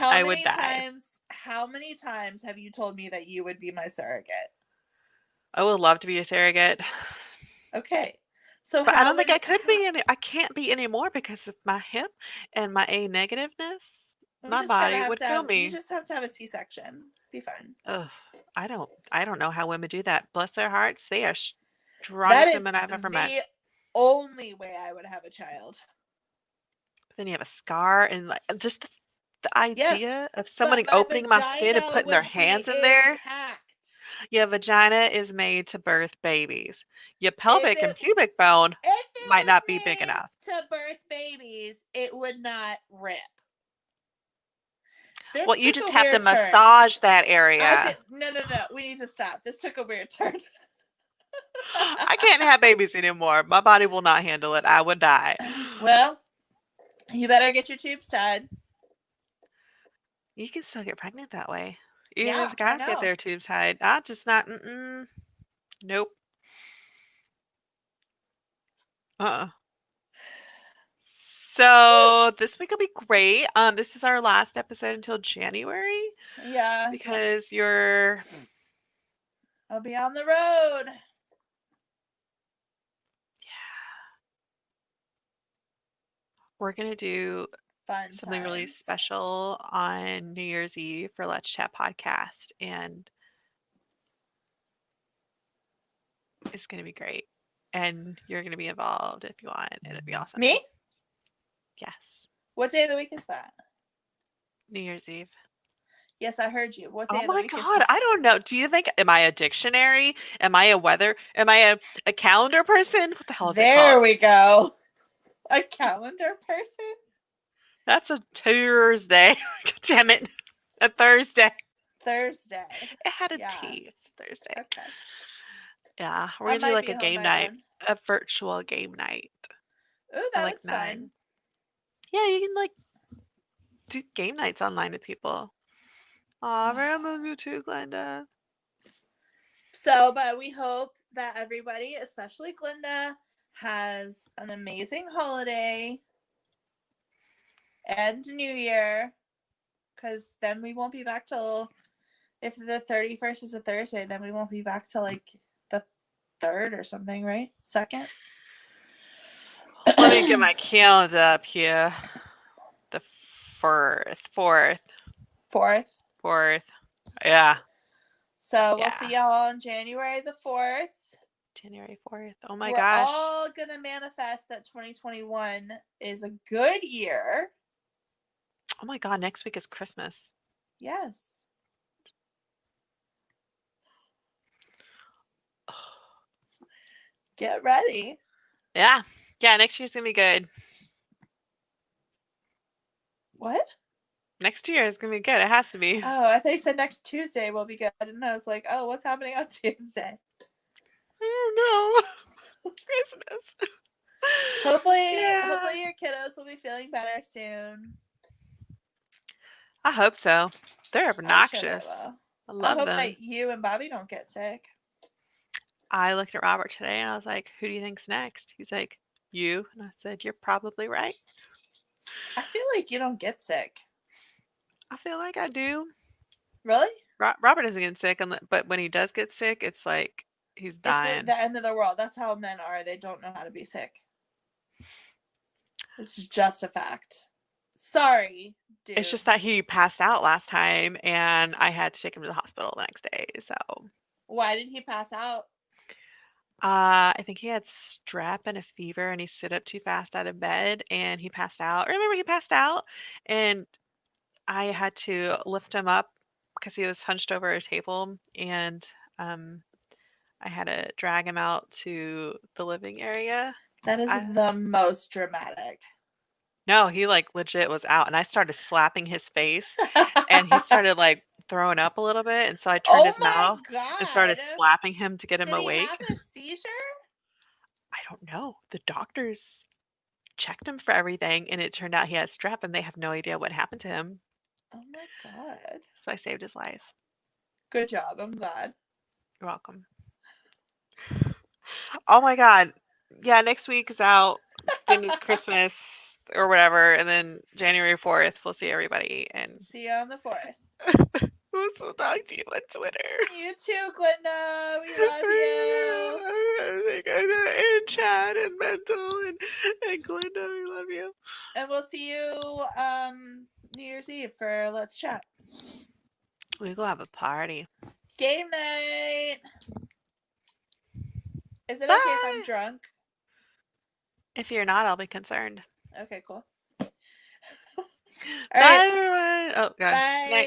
[SPEAKER 1] I would die.
[SPEAKER 2] How many times have you told me that you would be my surrogate?
[SPEAKER 1] I would love to be a surrogate.
[SPEAKER 2] Okay. So
[SPEAKER 1] but I don't think I could be I can't be anymore because of my hip and my A negativeness. My body would kill me.
[SPEAKER 2] You just have to have a C-section. Be fine.
[SPEAKER 1] Ugh, I don't know how women do that. Bless their hearts, they are strongest women I've ever met.
[SPEAKER 2] The only way I would have a child.
[SPEAKER 1] Then you have a scar and like just the idea of someone
[SPEAKER 2] my
[SPEAKER 1] opening my skin and putting their hands in there.
[SPEAKER 2] Intact.
[SPEAKER 1] Your vagina is made to birth babies. Your pelvic and pubic bone might not be big enough
[SPEAKER 2] to birth babies. It would not rip.
[SPEAKER 1] Well, you just have to massage that area.
[SPEAKER 2] No. We need to stop. This took a weird turn.
[SPEAKER 1] I can't have babies anymore. My body will not handle it. I would die.
[SPEAKER 2] Well, you better get your tubes tied.
[SPEAKER 1] You can still get pregnant that way. Even if guys get their tubes tied. I just not. Nope. So this week will be great. This is our last episode until January.
[SPEAKER 2] Yeah.
[SPEAKER 1] Because
[SPEAKER 2] I'll be on the road.
[SPEAKER 1] Yeah. We're gonna do something really special on New Year's Eve for Let's Chat podcast, and it's gonna be great. And you're gonna be involved if you want, and it'd be awesome.
[SPEAKER 2] Me?
[SPEAKER 1] Yes.
[SPEAKER 2] What day of the week is that?
[SPEAKER 1] New Year's Eve.
[SPEAKER 2] Yes, I heard you. What day
[SPEAKER 1] Oh
[SPEAKER 2] of the
[SPEAKER 1] my
[SPEAKER 2] week is
[SPEAKER 1] God,
[SPEAKER 2] he?
[SPEAKER 1] I don't know. Do you think, am I a dictionary? Am I a weather? Am I a calendar person? What the hell is it
[SPEAKER 2] There
[SPEAKER 1] called?
[SPEAKER 2] we go. A calendar person?
[SPEAKER 1] That's a Thursday. Damn it. A Thursday.
[SPEAKER 2] Thursday.
[SPEAKER 1] It had a
[SPEAKER 2] Yeah.
[SPEAKER 1] T. It's Thursday.
[SPEAKER 2] Okay.
[SPEAKER 1] Yeah, we're
[SPEAKER 2] I
[SPEAKER 1] gonna do
[SPEAKER 2] might
[SPEAKER 1] like
[SPEAKER 2] be
[SPEAKER 1] a
[SPEAKER 2] home
[SPEAKER 1] game
[SPEAKER 2] by
[SPEAKER 1] night,
[SPEAKER 2] then.
[SPEAKER 1] a virtual game night
[SPEAKER 2] Ooh,
[SPEAKER 1] at
[SPEAKER 2] that
[SPEAKER 1] like
[SPEAKER 2] is fun.
[SPEAKER 1] 9. Yeah, you can like do game nights online with people. Aw, everyone loves you too, Glenda.
[SPEAKER 2] So, but we hope that everybody, especially Glinda, has an amazing holiday and New Year. Because then we won't be back till, if the 31st is a Thursday, then we won't be back till like the 3rd or something, right? 2nd?
[SPEAKER 1] Let me get my calendar up here. The 4th.
[SPEAKER 2] 4th.
[SPEAKER 1] 4th. Yeah.
[SPEAKER 2] So we'll
[SPEAKER 1] Yeah.
[SPEAKER 2] see y'all on January the 4th.
[SPEAKER 1] January 4th. Oh my
[SPEAKER 2] We're
[SPEAKER 1] gosh.
[SPEAKER 2] all going to manifest that 2021 is a good year.
[SPEAKER 1] Oh my God, next week is Christmas.
[SPEAKER 2] Yes. Get ready.
[SPEAKER 1] Yeah. Yeah, next year's gonna be good.
[SPEAKER 2] What?
[SPEAKER 1] Next year is gonna be good. It has to be.
[SPEAKER 2] Oh, I thought you said next Tuesday will be good. And I was like, oh, what's happening on Tuesday?
[SPEAKER 1] I don't know. Christmas.
[SPEAKER 2] Hopefully
[SPEAKER 1] Yeah.
[SPEAKER 2] your kiddos will be feeling better soon.
[SPEAKER 1] I hope so. They're
[SPEAKER 2] I'm sure they
[SPEAKER 1] obnoxious.
[SPEAKER 2] will.
[SPEAKER 1] I
[SPEAKER 2] I
[SPEAKER 1] love
[SPEAKER 2] hope
[SPEAKER 1] them.
[SPEAKER 2] that you and Bobby don't get sick.
[SPEAKER 1] I looked at Robert today and I was like, who do you think's next? He's like, you. And I said, you're probably right.
[SPEAKER 2] I feel like you don't get sick.
[SPEAKER 1] I feel like I do.
[SPEAKER 2] Really?
[SPEAKER 1] Robert doesn't get sick, but when he does get sick, it's like he's
[SPEAKER 2] It's
[SPEAKER 1] dying.
[SPEAKER 2] the end of the world. That's how men are. They don't know how to be sick. It's just a fact. Sorry, dude.
[SPEAKER 1] It's just that he passed out last time and I had to take him to the hospital the next day. So
[SPEAKER 2] Why did he pass out?
[SPEAKER 1] I think he had strep and a fever and he stood up too fast out of bed and he passed out. Remember, he passed out and I had to lift him up because he was hunched over a table and I had to drag him out to the living area.
[SPEAKER 2] That is the most dramatic.
[SPEAKER 1] No, he like legit was out and I started slapping his face and he started like throwing up a little bit and so I turned his mouth and started slapping him to get him
[SPEAKER 2] Did
[SPEAKER 1] awake.
[SPEAKER 2] he have a seizure?
[SPEAKER 1] I don't know. The doctors checked him for everything and it turned out he had strep and they have no idea what happened to him.
[SPEAKER 2] Oh my God.
[SPEAKER 1] So I saved his life.
[SPEAKER 2] Good job. I'm glad.
[SPEAKER 1] You're welcome. Oh my God. Yeah, next week is out. Then it's Christmas or whatever. And then January 4th, we'll see everybody. And
[SPEAKER 2] see you on the 4th.
[SPEAKER 1] We'll talk to you on Twitter.
[SPEAKER 2] You too, Glinda. We love you.
[SPEAKER 1] And Chad and Mental and Glinda, we love you.
[SPEAKER 2] And we'll see you New Year's Eve for Let's Chat.
[SPEAKER 1] We go have a party.
[SPEAKER 2] Game night. Is it
[SPEAKER 1] Bye.
[SPEAKER 2] okay if I'm drunk?
[SPEAKER 1] If you're not, I'll be concerned.
[SPEAKER 2] Okay, cool.
[SPEAKER 1] Bye, everyone. Oh, God.
[SPEAKER 2] Bye.
[SPEAKER 1] Night.